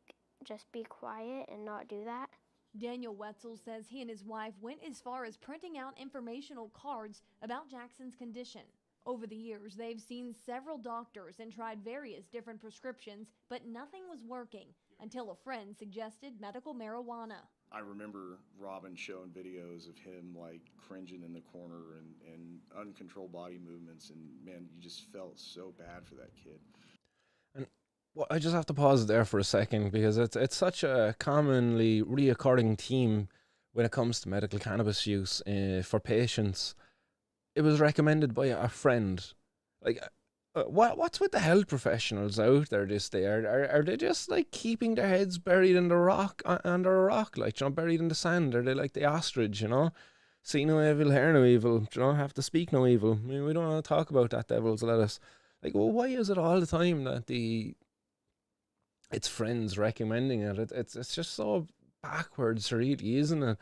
just be quiet and not do that.
Daniel Wetzel says he and his wife went as far as printing out informational cards about Jackson's condition. Over the years, they've seen several doctors and tried various different prescriptions, but nothing was working until a friend suggested medical marijuana.
I remember Robin showing videos of him like cringing in the corner and uncontrolled body movements, and man, you just felt so bad for that kid.
And well, I just have to pause there for a second because it's such a commonly reoccurring theme when it comes to medical cannabis use for patients. It was recommended by a friend. Like, what's with the health professionals out there this day? Are they just like keeping their heads buried in the rock, under a rock, like, you know, buried in the sand? Are they like the ostrich, you know? See no evil, hear no evil, you know, have to speak no evil. I mean, we don't want to talk about that, devil's lettuce. Like, well, why is it all the time that it's friends recommending it? It's just so backwards, really, isn't it?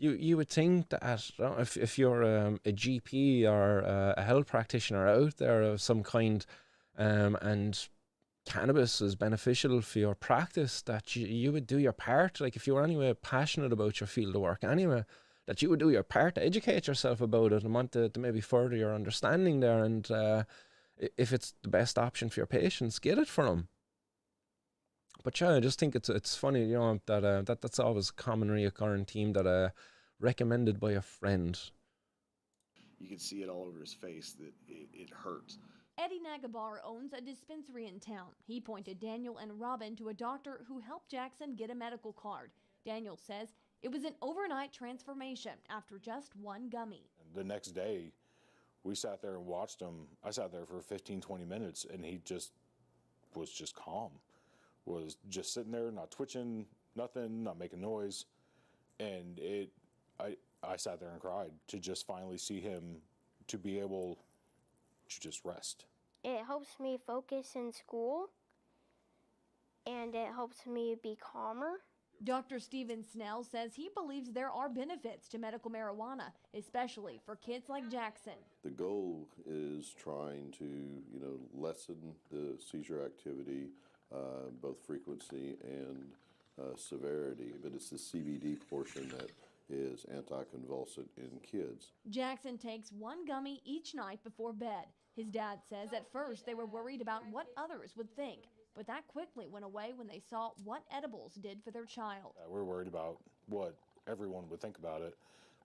You would think that if you're a GP or a health practitioner out there of some kind, and cannabis is beneficial for your practice, that you would do your part. Like, if you were anyway passionate about your field of work anyway, that you would do your part to educate yourself about it and want to maybe further your understanding there. And if it's the best option for your patients, get it for them. But yeah, I just think it's funny, you know, that that's always a common reoccurring theme that recommended by a friend.
You could see it all over his face that it hurts.
Eddie Nagabar owns a dispensary in town. He pointed Daniel and Robin to a doctor who helped Jackson get a medical card. Daniel says it was an overnight transformation after just one gummy.
The next day, we sat there and watched him. I sat there for 15, 20 minutes, and he was just calm. Was just sitting there, not twitching, nothing, not making noise. And I sat there and cried to just finally see him to be able to just rest.
It helps me focus in school, and it helps me be calmer.
Dr. Stephen Snell says he believes there are benefits to medical marijuana, especially for kids like Jackson.
The goal is trying to, lessen the seizure activity, both frequency and severity, but it's the CBD portion that is anticonvulsant in kids.
Jackson takes one gummy each night before bed. His dad says at first they were worried about what others would think, but that quickly went away when they saw what edibles did for their child.
We're worried about what everyone would think about it,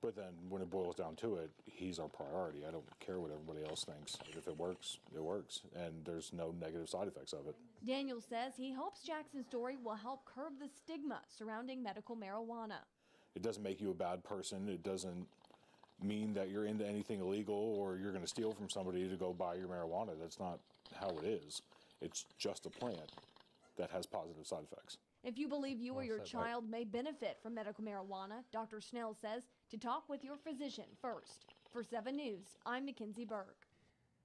but then when it boils down to it, he's our priority. I don't care what everybody else thinks. If it works, it works, and there's no negative side effects of it.
Daniel says he hopes Jackson's story will help curb the stigma surrounding medical marijuana.
It doesn't make you a bad person. It doesn't mean that you're into anything illegal or you're going to steal from somebody to go buy your marijuana. That's not how it is. It's just a plant that has positive side effects.
If you believe you or your child may benefit from medical marijuana, Dr. Snell says to talk with your physician first. For 7 News, I'm Mackenzie Burke.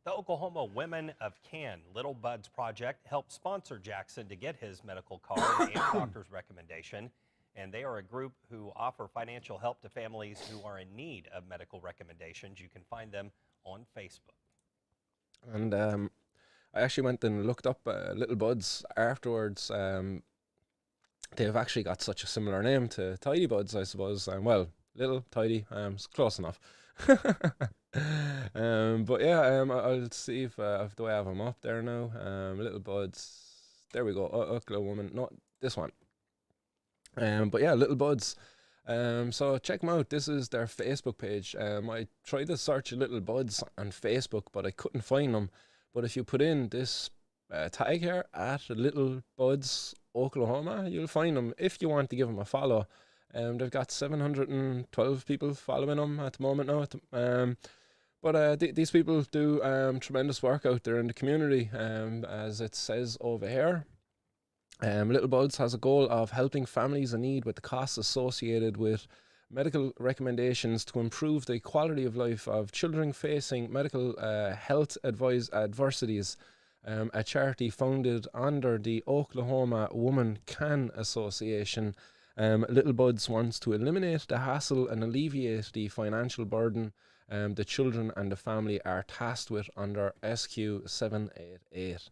The Oklahoma Women of Can Little Buds Project helped sponsor Jackson to get his medical card and doctor's recommendation. And they are a group who offer financial help to families who are in need of medical recommendations. You can find them on Facebook.
And I actually went and looked up Little Buds afterwards. They've actually got such a similar name to Tidy Buds, I suppose. Well, little, tidy, it's close enough. But yeah, I'll see if do I have them up there now. Little Buds. There we go. Oklahoma. Not this one. But yeah, Little Buds. So check them out. This is their Facebook page. I tried to search Little Buds on Facebook, but I couldn't find them. But if you put in this tag here at Little Buds Oklahoma, you'll find them if you want to give them a follow. They've got 712 people following them at the moment now. But these people do tremendous work out there in the community, as it says over here. Little Buds has a goal of helping families in need with the costs associated with medical recommendations to improve the quality of life of children facing medical health adversities. A charity founded under the Oklahoma Women Can Association. Little Buds wants to eliminate the hassle and alleviate the financial burden the children and the family are tasked with under SQ 788.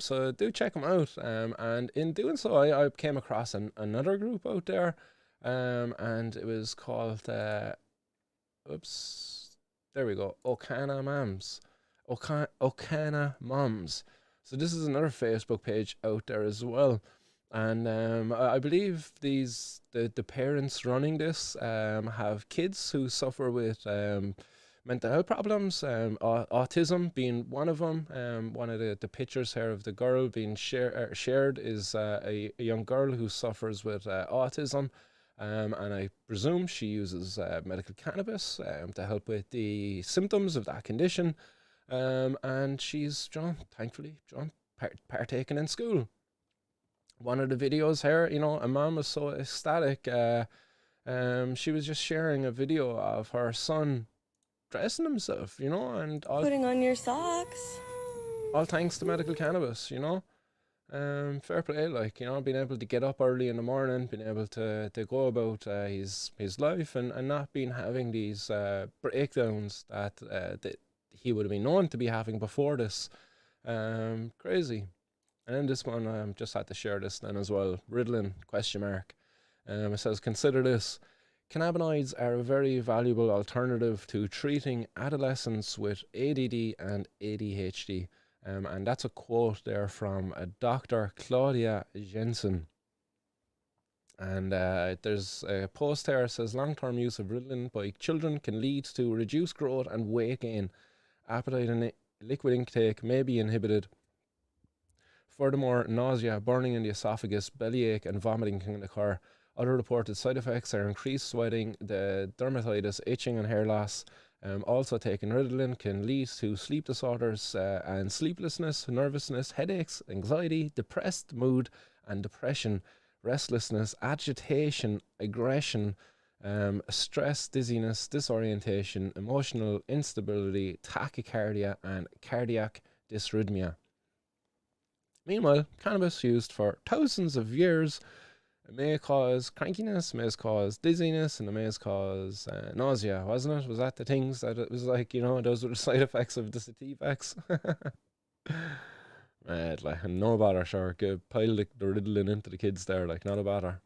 So do check them out. And in doing so, I came across another group out there, and it was called, there we go, Okana Moms. So this is another Facebook page out there as well. And I believe the parents running this have kids who suffer with mental health problems, autism being one of them. One of the pictures here of the girl being shared is a young girl who suffers with autism, and I presume she uses medical cannabis to help with the symptoms of that condition, and she's thankfully partaking in school. One of the videos here, a mom was so ecstatic. She was just sharing a video of her son dressing himself, and all
putting on your socks.
All thanks to medical cannabis, fair play, being able to get up early in the morning, being able to go about his life, and not being having these breakdowns that he would have been known to be having before this. Crazy. And then this one, just had to share this then as well. Ritalin, ? It says, consider this. Cannabinoids are a very valuable alternative to treating adolescents with ADD and ADHD. And that's a quote there from Dr. Claudia Jensen. And there's a post here that says, long-term use of Ritalin by children can lead to reduced growth and weight gain. Appetite and liquid intake may be inhibited. Furthermore, nausea, burning in the esophagus, bellyache, and vomiting can occur. Other reported side effects are increased sweating, the dermatitis, itching, and hair loss. Also, taking Ritalin can lead to sleep disorders and sleeplessness, nervousness, headaches, anxiety, depressed mood and depression, restlessness, agitation, aggression, stress, dizziness, disorientation, emotional instability, tachycardia, and cardiac dysrhythmia. Meanwhile, cannabis used for thousands of years, it may cause crankiness, may cause dizziness, and it may cause nausea, wasn't it? Was that the things that it was like, you know, those were the side effects of the sativas? Right, like, no bother, sure. Pile the Ritalin into the kids there, like, not a bother.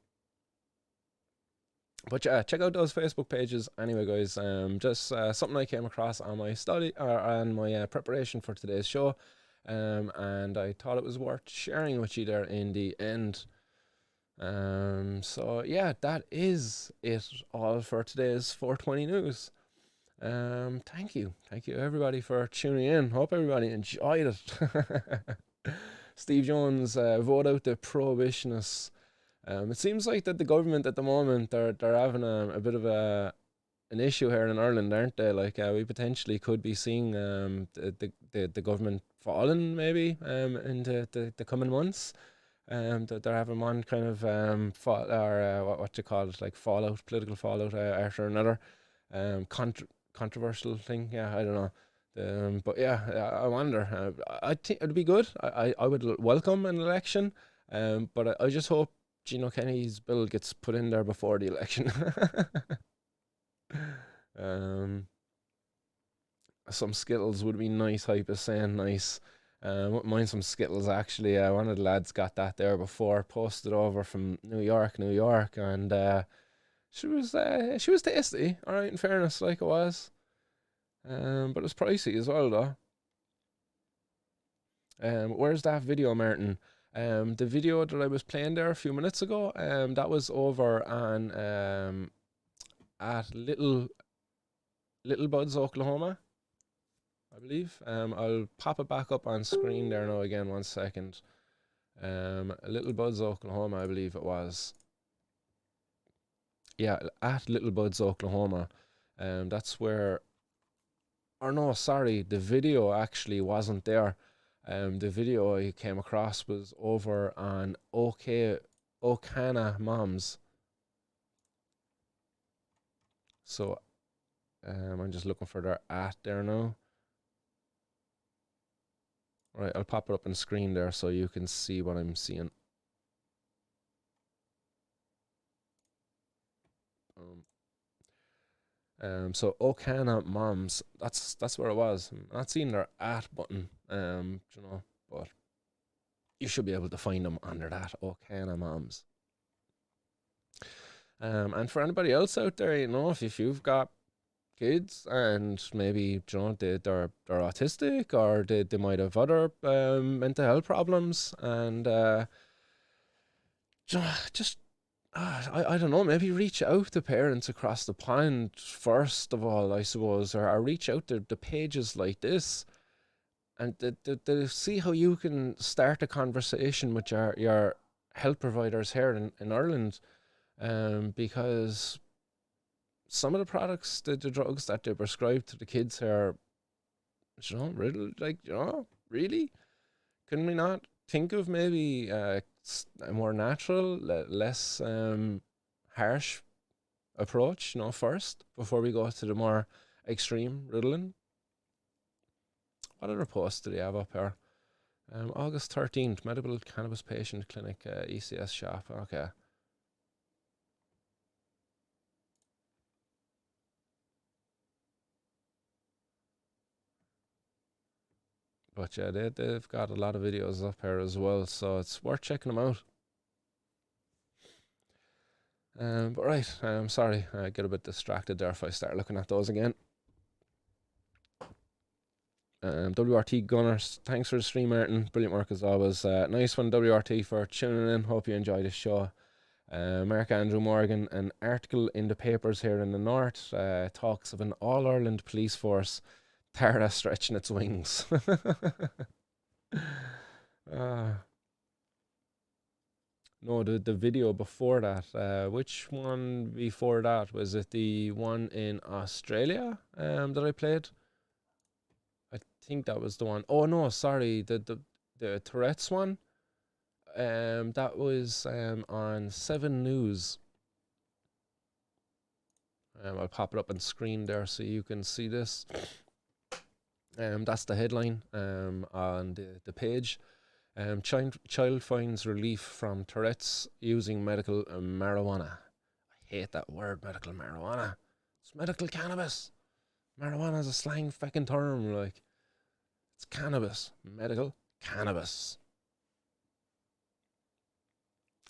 But yeah, check out those Facebook pages anyway, guys. Just something I came across on my study or on my preparation for today's show, and I thought it was worth sharing with you there in the end. So yeah, that is it all for today's 420 news. Thank you everybody for tuning in. Hope everybody enjoyed it. Steve Jones, vote out the prohibitionists. It seems like that the government at the moment they're having a bit of an issue here in Ireland, aren't they? Like we potentially could be seeing the government falling maybe in the coming months. They're having one kind of fall or what you call it, like fallout, political fallout after another controversial thing. Yeah, I don't know. But yeah, I wonder. I think it'd be good. I would welcome an election. But I just hope Gino Kenny's bill gets put in there before the election. Some Skittles would be nice. Hype is saying nice. Wouldn't mind some Skittles actually. One of the lads got that there before, posted over from New York, and she was tasty. All right, in fairness, like it was. But it was pricey as well, though. Where's that video, Martin? The video that I was playing there a few minutes ago, that was over on at Little Buds, Oklahoma, I believe. I'll pop it back up on screen there now again, 1 second. Little Buds, Oklahoma, I believe it was. Yeah, at Little Buds, Oklahoma. That's where, or no, sorry, the video actually wasn't there. The video I came across was over on Okana Moms. So I'm just looking for their at there now. Right, I'll pop it up on the screen there so you can see what I'm seeing. So Okana Moms, that's where it was. I'm not seeing their at button, you know, but you should be able to find them under that Okana Moms. And for anybody else out there, you know, if you've got kids and maybe, you know, they're autistic or they might have other mental health problems, and just I don't know, maybe reach out to parents across the pond first of all, I suppose, or reach out to the pages like this and to see how you can start a conversation with your health providers here in Ireland, because some of the products, the drugs that they prescribe to the kids here, you know, really, like, you know, really, can we not think of maybe a more natural, less harsh approach, you know, first, before we go to the more extreme Ritalin? What other posts do they have up here? August 13th, Medical Cannabis Patient Clinic, ECS shop. Okay. But yeah, they've got a lot of videos up here as well, so it's worth checking them out. But right, I'm sorry, I get a bit distracted there if I start looking at those again. WRT Gunners, thanks for the stream, Martin. Brilliant work as always. Nice one, WRT, for tuning in. Hope you enjoyed the show. Mark Andrew Morgan, an article in the papers here in the north talks of an All-Ireland police force Tara stretching its wings. No, the video before that, which one before that? Was it the one in Australia that I played? I think that was the one. Oh no, sorry, the Tourette's one. That was on 7 News. I'll pop it up on screen there so you can see this. That's the headline on the page. Child finds relief from Tourette's using medical marijuana. I hate that word, medical marijuana. It's medical cannabis. Marijuana is a slang fucking term, like. It's cannabis. Medical cannabis.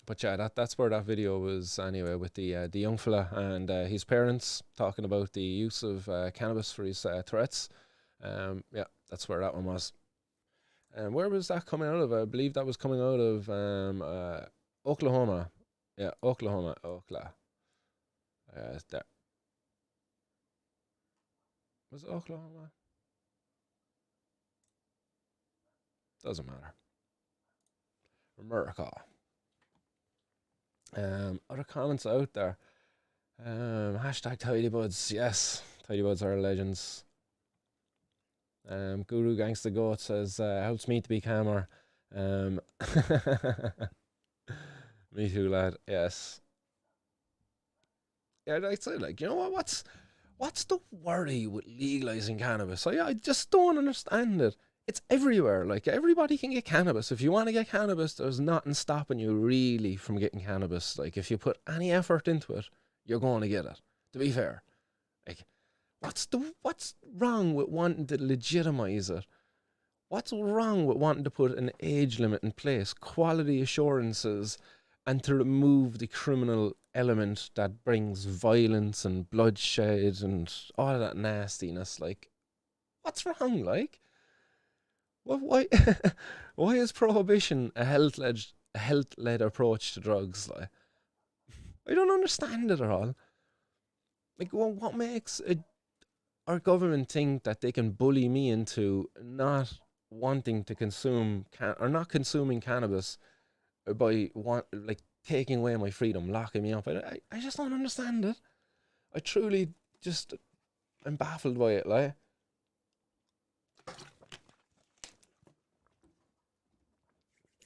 But yeah, that's where that video was anyway, with the young fella and his parents talking about the use of cannabis for his Tourette's. Yeah, that's where that one was. And where was that coming out of? I believe that was coming out of Oklahoma. Yeah, Oklahoma. There. Was it Oklahoma? Doesn't matter. America. Other comments out there. Hashtag Tidy Buds. Yes, Tidy Buds are legends. Guru Gangsta Goat says, helps me to be calmer. Me too, lad. Yes. Yeah, I'd say, like, you know what? What's the worry with legalizing cannabis? I just don't understand it. It's everywhere. Like, everybody can get cannabis. If you want to get cannabis, there's nothing stopping you really from getting cannabis. Like, if you put any effort into it, you're going to get it. To be fair, like, what's wrong with wanting to legitimize it? What's wrong with wanting to put an age limit in place, quality assurances, and to remove the criminal element that brings violence and bloodshed and all of that nastiness? Like, what's wrong? Like, why is prohibition a health-led approach to drugs? Like, I don't understand it at all. Like, what makes our government think that they can bully me into not wanting to consume or not consuming cannabis by taking away my freedom, locking me up? I just don't understand it. I truly just am baffled by it. Like,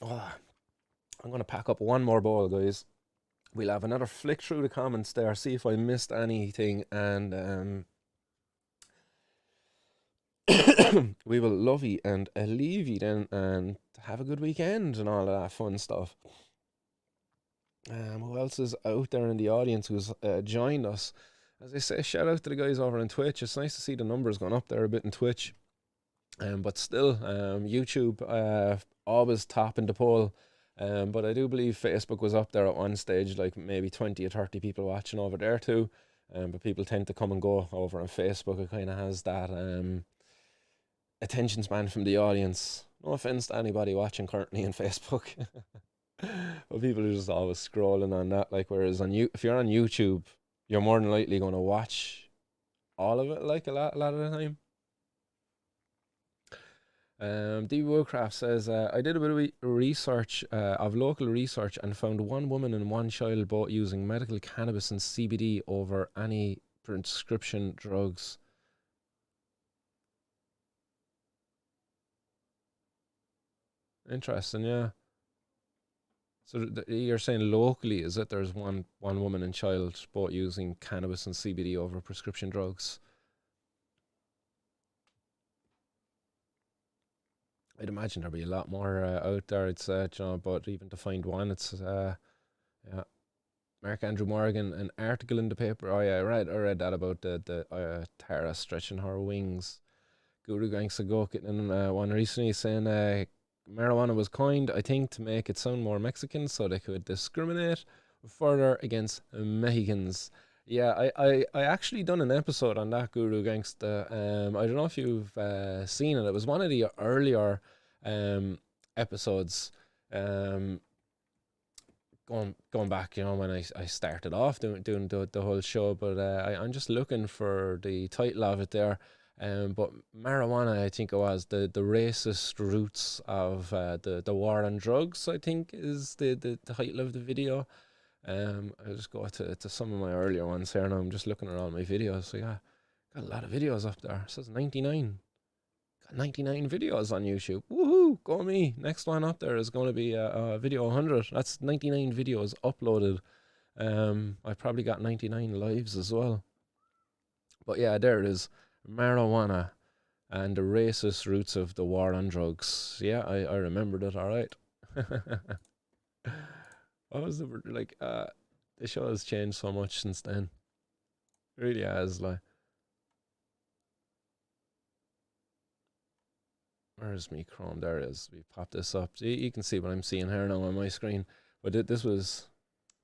I'm gonna pack up one more bowl, guys. We'll have another flick through the comments there, see if I missed anything, and we will love you and leave you then, and have a good weekend and all of that fun stuff. Who else is out there in the audience who's joined us? As I say, shout out to the guys over on Twitch. It's nice to see the numbers going up there a bit in Twitch. But still, YouTube always topping the poll. But I do believe Facebook was up there at one stage, like maybe 20 or 30 people watching over there too. But people tend to come and go over on Facebook. It kind of has that attention span from the audience. No offense to anybody watching currently on Facebook. But people are just always scrolling on that. Like, whereas if you're on YouTube, you're more than likely going to watch all of it, like a lot of the time. D. Woodcraft says, I did a bit of research, of local research, and found one woman and one child both using medical cannabis and CBD over any prescription drugs. Interesting, yeah. So you're saying locally, is it? There's one woman and child both using cannabis and CBD over prescription drugs. I'd imagine there'll be a lot more out there. It's but even to find one, it's yeah. Mark Andrew Morgan, an article in the paper. Oh yeah, I read that about the Tara stretching her wings. Guru Gangsta Go getting one recently saying marijuana was coined, I think, to make it sound more Mexican, so they could discriminate further against Mexicans. Yeah, I actually done an episode on that, Guru Gangsta. I don't know if you've seen it. It was one of the earlier episodes. Going back, you know, when I started off doing the whole show. But I'm just looking for the title of it there. But marijuana, I think it was the racist roots of the war on drugs, I think, is the title of the video. I'll just go to some of my earlier ones here now. I'm just looking at all my videos. So yeah, got a lot of videos up there. It says 99. Got 99 videos on YouTube. Woohoo! Go me. Next one up there is going to be video 100. That's 99 videos uploaded. I probably got 99 lives as well. But yeah, there it is. Marijuana and the racist roots of the war on drugs. Yeah, I remembered it all right. What was the, like, the show has changed so much since then. It really has, like. Where's me Chrome? There it is. We pop this up. You can see what I'm seeing here now on my screen. But this was...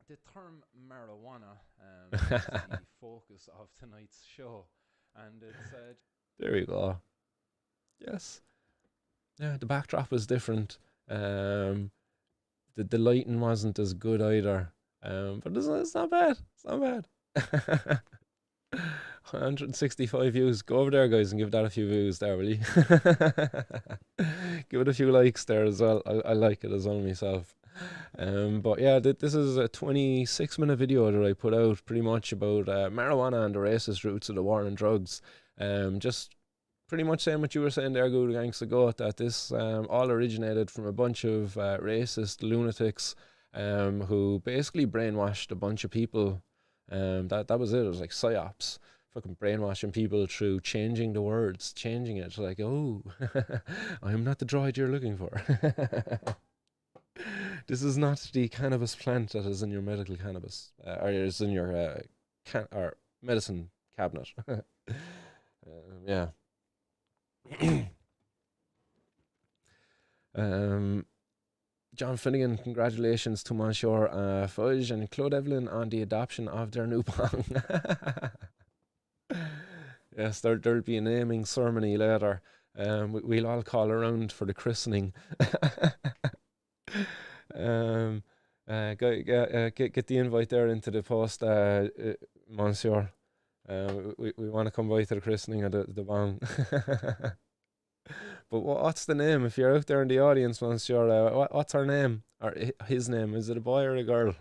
The term marijuana is the focus of tonight's show. And it's...
there we go. Yes. Yeah, the backdrop was different. The lighting wasn't as good either. But it's not bad. It's not bad. 165 views. Go over there, guys, and give that a few views there, will you? Give it a few likes there as well. I like it as well myself. But yeah, this is a 26-minute video that I put out pretty much about marijuana and the racist roots of the war on drugs. Just pretty much saying what you were saying there, Good Gangsta Goat, that this all originated from a bunch of racist lunatics who basically brainwashed a bunch of people. That was it. It was like psyops. Fucking brainwashing people through changing the words, changing it. Like, oh, I am not the droid you're looking for. This is not the cannabis plant that is in your medical cannabis, or is in your or medicine cabinet. Yeah. John Finnegan, congratulations to Monsieur Fudge and Claude Evelyn on the adoption of their new bong. Yes, there'll be a naming ceremony later. We'll all call around for the christening. Get the invite there into the post, Monsieur. We want to come by to the christening of the bong. But what's the name? If you're out there in the audience, Monsieur, what's her name? Or his name? Is it a boy or a girl?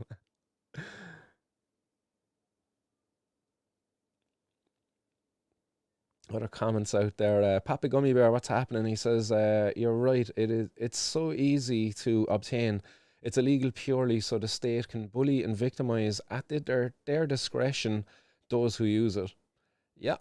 Other comments out there. Papa Gummy Bear, what's happening? He says, you're right. It's so easy to obtain. It's illegal purely so the state can bully and victimize at their discretion those who use it. Yeah.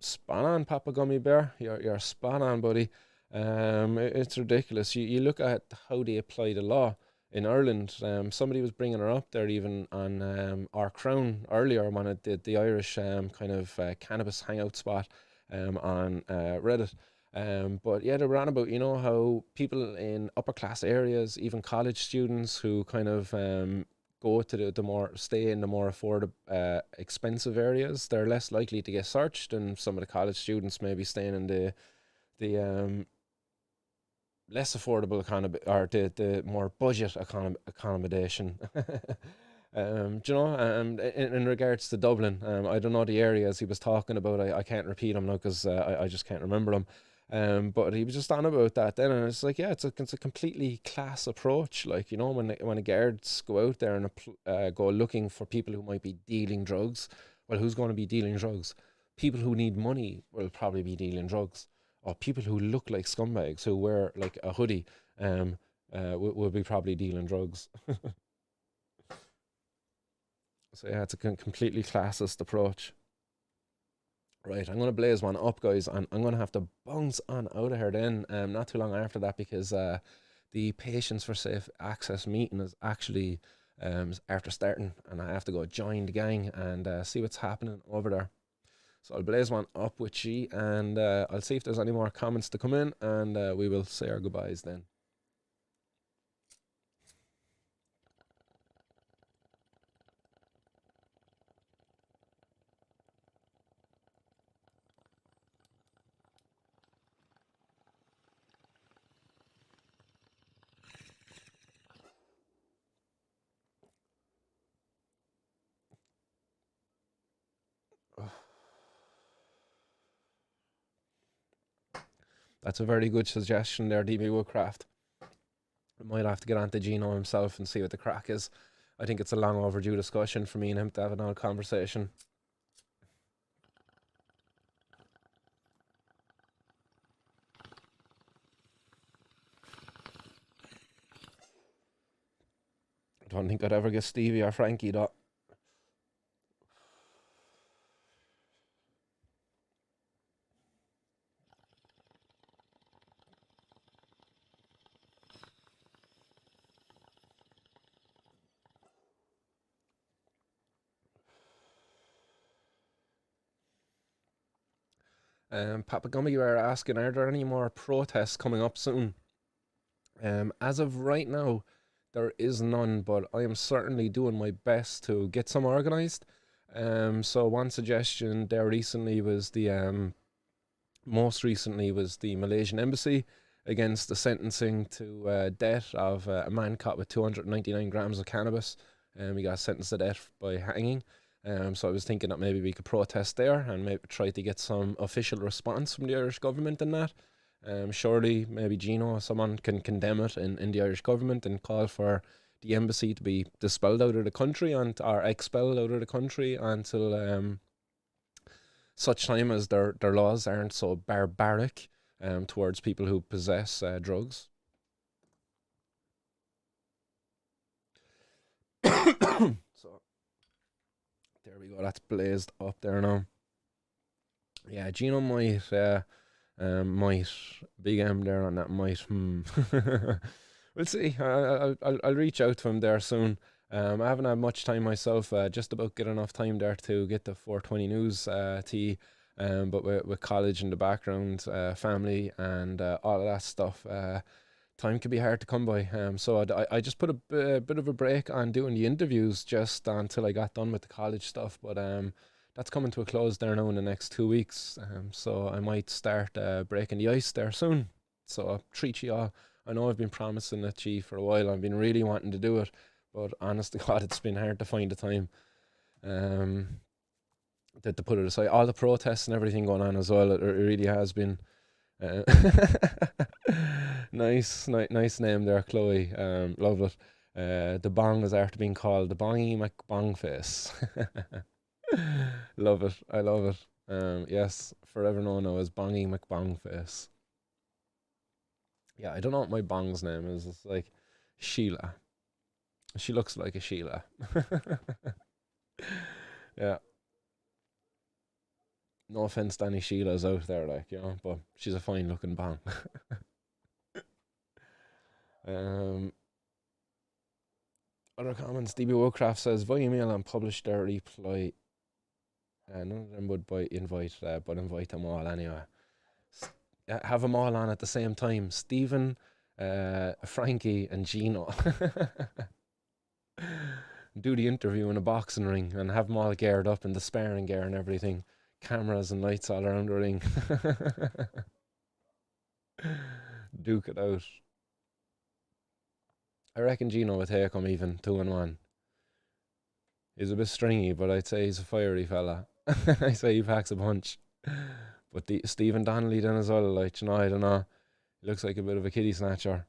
Spot on, Papa Gummy Bear. You're spot on, buddy. It's ridiculous. You look at how they apply the law in Ireland. Somebody was bringing her up there even on our Crown earlier when it did the Irish kind of cannabis hangout spot on Reddit. But yeah, they were on about, you know, how people in upper class areas, even college students who kind of go to stay in the more affordable, expensive areas, they're less likely to get searched than some of the college students maybe staying in the less affordable or the more budget accommodation. Do you know, in regards to Dublin, I don't know the areas he was talking about. I can't repeat them now because I just can't remember them. But he was just on about that then, and it's like, yeah, it's a completely class approach. Like, you know, when the guards go out there and go looking for people who might be dealing drugs, well, who's going to be dealing drugs? People who need money will probably be dealing drugs, or people who look like scumbags who wear like a hoodie will be probably dealing drugs. So yeah, it's a completely classist approach. Right, I'm going to blaze one up, guys, and I'm going to have to bounce on out of here then, not too long after that, because the Patients for Safe Access meeting is actually after starting, and I have to go join the gang and see what's happening over there. So I'll blaze one up with you, and I'll see if there's any more comments to come in, and we will say our goodbyes then. That's a very good suggestion there, DB Woodcraft. I might have to get on to Gino himself and see what the crack is. I think it's a long overdue discussion for me and him to have an old conversation. I don't think I'd ever get Stevie or Frankie though. Papa Gummy were asking, are there any more protests coming up soon? As of right now, there is none, but I am certainly doing my best to get some organised. So one suggestion there recently was most recently was the Malaysian embassy against the sentencing to death of a man caught with 299 grams of cannabis. He got sentenced to death by hanging. So I was thinking that maybe we could protest there and maybe try to get some official response from the Irish government in that. Surely maybe Gino or someone can condemn it in the Irish government and call for the embassy to be dispelled out of the country or expelled out of the country until such time as their laws aren't so barbaric towards people who possess drugs. So there we go, that's blazed up there now. Yeah, Gino might big M there on that might. We'll see. I'll reach out to him there soon. I haven't had much time myself. Just about get enough time there to get the 420 news tea. But with college in the background, family, and all of that stuff, time can be hard to come by. So I just put a bit of a break on doing the interviews just until I got done with the college stuff. But that's coming to a close there now in the next 2 weeks. So I might start breaking the ice there soon. So I'll treat you all. I know I've been promising it to you for a while. I've been really wanting to do it. But honest to God, it's been hard to find the time. To put it aside, all the protests and everything going on as well, it really has been. Nice name there, Chloe. Love it. The bong is after being called the Bongy McBongface. Love it. I love it. Yes, forever known now as Bongy McBongface. Yeah, I don't know what my bong's name is. It's like Sheila. She looks like a Sheila. Yeah. No offense to any Sheilas out there, like, you know, but she's a fine looking bong. Other comments, DB Woodcraft says, via email and publish their reply. None of them would invite them all anyway. Have them all on at the same time. Stephen, Frankie and Gino. Do the interview in a boxing ring and have them all geared up in the sparring gear and everything. Cameras and lights all around the ring. Duke it out. I reckon Gino would take him even 2-1. He's a bit stringy, but I'd say he's a fiery fella. I say he packs a punch. But Stephen Donnelly then as well, like, you know, I don't know. He looks like a bit of a kiddie snatcher.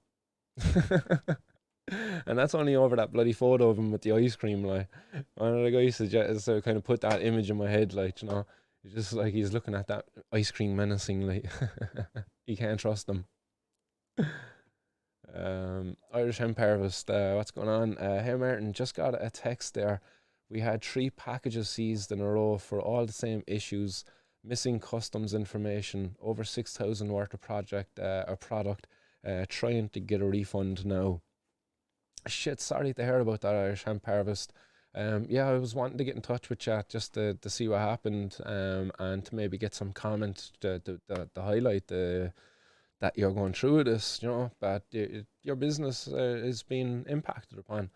And that's only over that bloody photo of him with the ice cream, like. One of the guys suggests to kind of put that image in my head, like, you know. It's just like he's looking at that ice cream menacingly. You can't trust them. Irish Hemp Harvest, what's going on? Hey Martin, just got a text there. We had 3 packages seized in a row for all the same issues. Missing customs information, over 6,000 worth of product, trying to get a refund now. Shit, sorry to hear about that, Irish Hemp Harvest. Yeah, I was wanting to get in touch with you just to see what happened, and to maybe get some comment to highlight that you're going through this, you know, that your business is being impacted upon.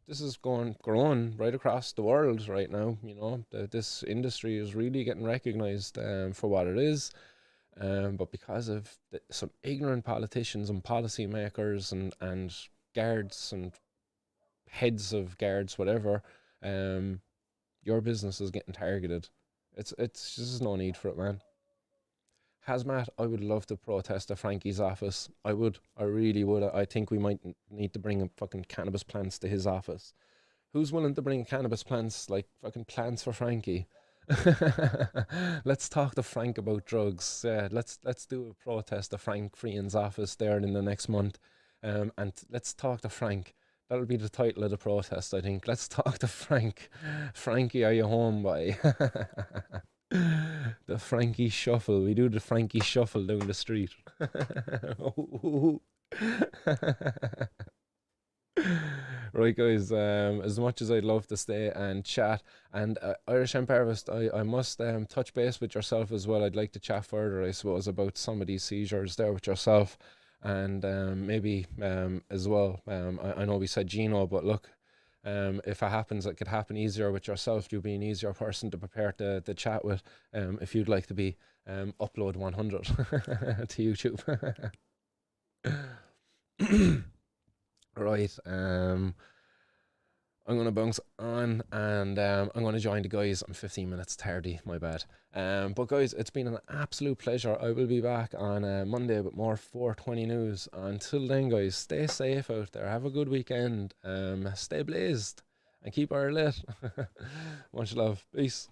This is growing right across the world right now, you know. This industry is really getting recognised for what it is, but because of some ignorant politicians and policymakers and guards and heads of guards, whatever, your business is getting targeted. It's there's no need for it, man. Hazmat, I would love to protest at Frankie's office. I really would. I think we might need to bring fucking cannabis plants to his office. Who's willing to bring cannabis plants, like fucking plants for Frankie? Let's talk to Frank about drugs. Yeah, let's do a protest at Frank Freehan's office there in the next month. And let's talk to Frank. That'll be the title of the protest, I think. Let's talk to Frank. Frankie, are you home, boy? The Frankie Shuffle. We do the Frankie Shuffle down the street. Right, guys, as much as I'd love to stay and chat, and Irish Hemp Harvest, I must touch base with yourself as well. I'd like to chat further, I suppose, about some of these seizures there with yourself, and maybe as well, I know we said Gino, but look, if it happens, it could happen easier with yourself. You'd be an easier person to prepare to chat with if you'd like to be upload 100 to YouTube. Right, I'm going to bounce on, and I'm going to join the guys. I'm 15 minutes tardy, my bad. But guys, it's been an absolute pleasure. I will be back on Monday with more 420 news. Until then, guys, stay safe out there. Have a good weekend. Stay blazed and keep our lit. Much love. Peace.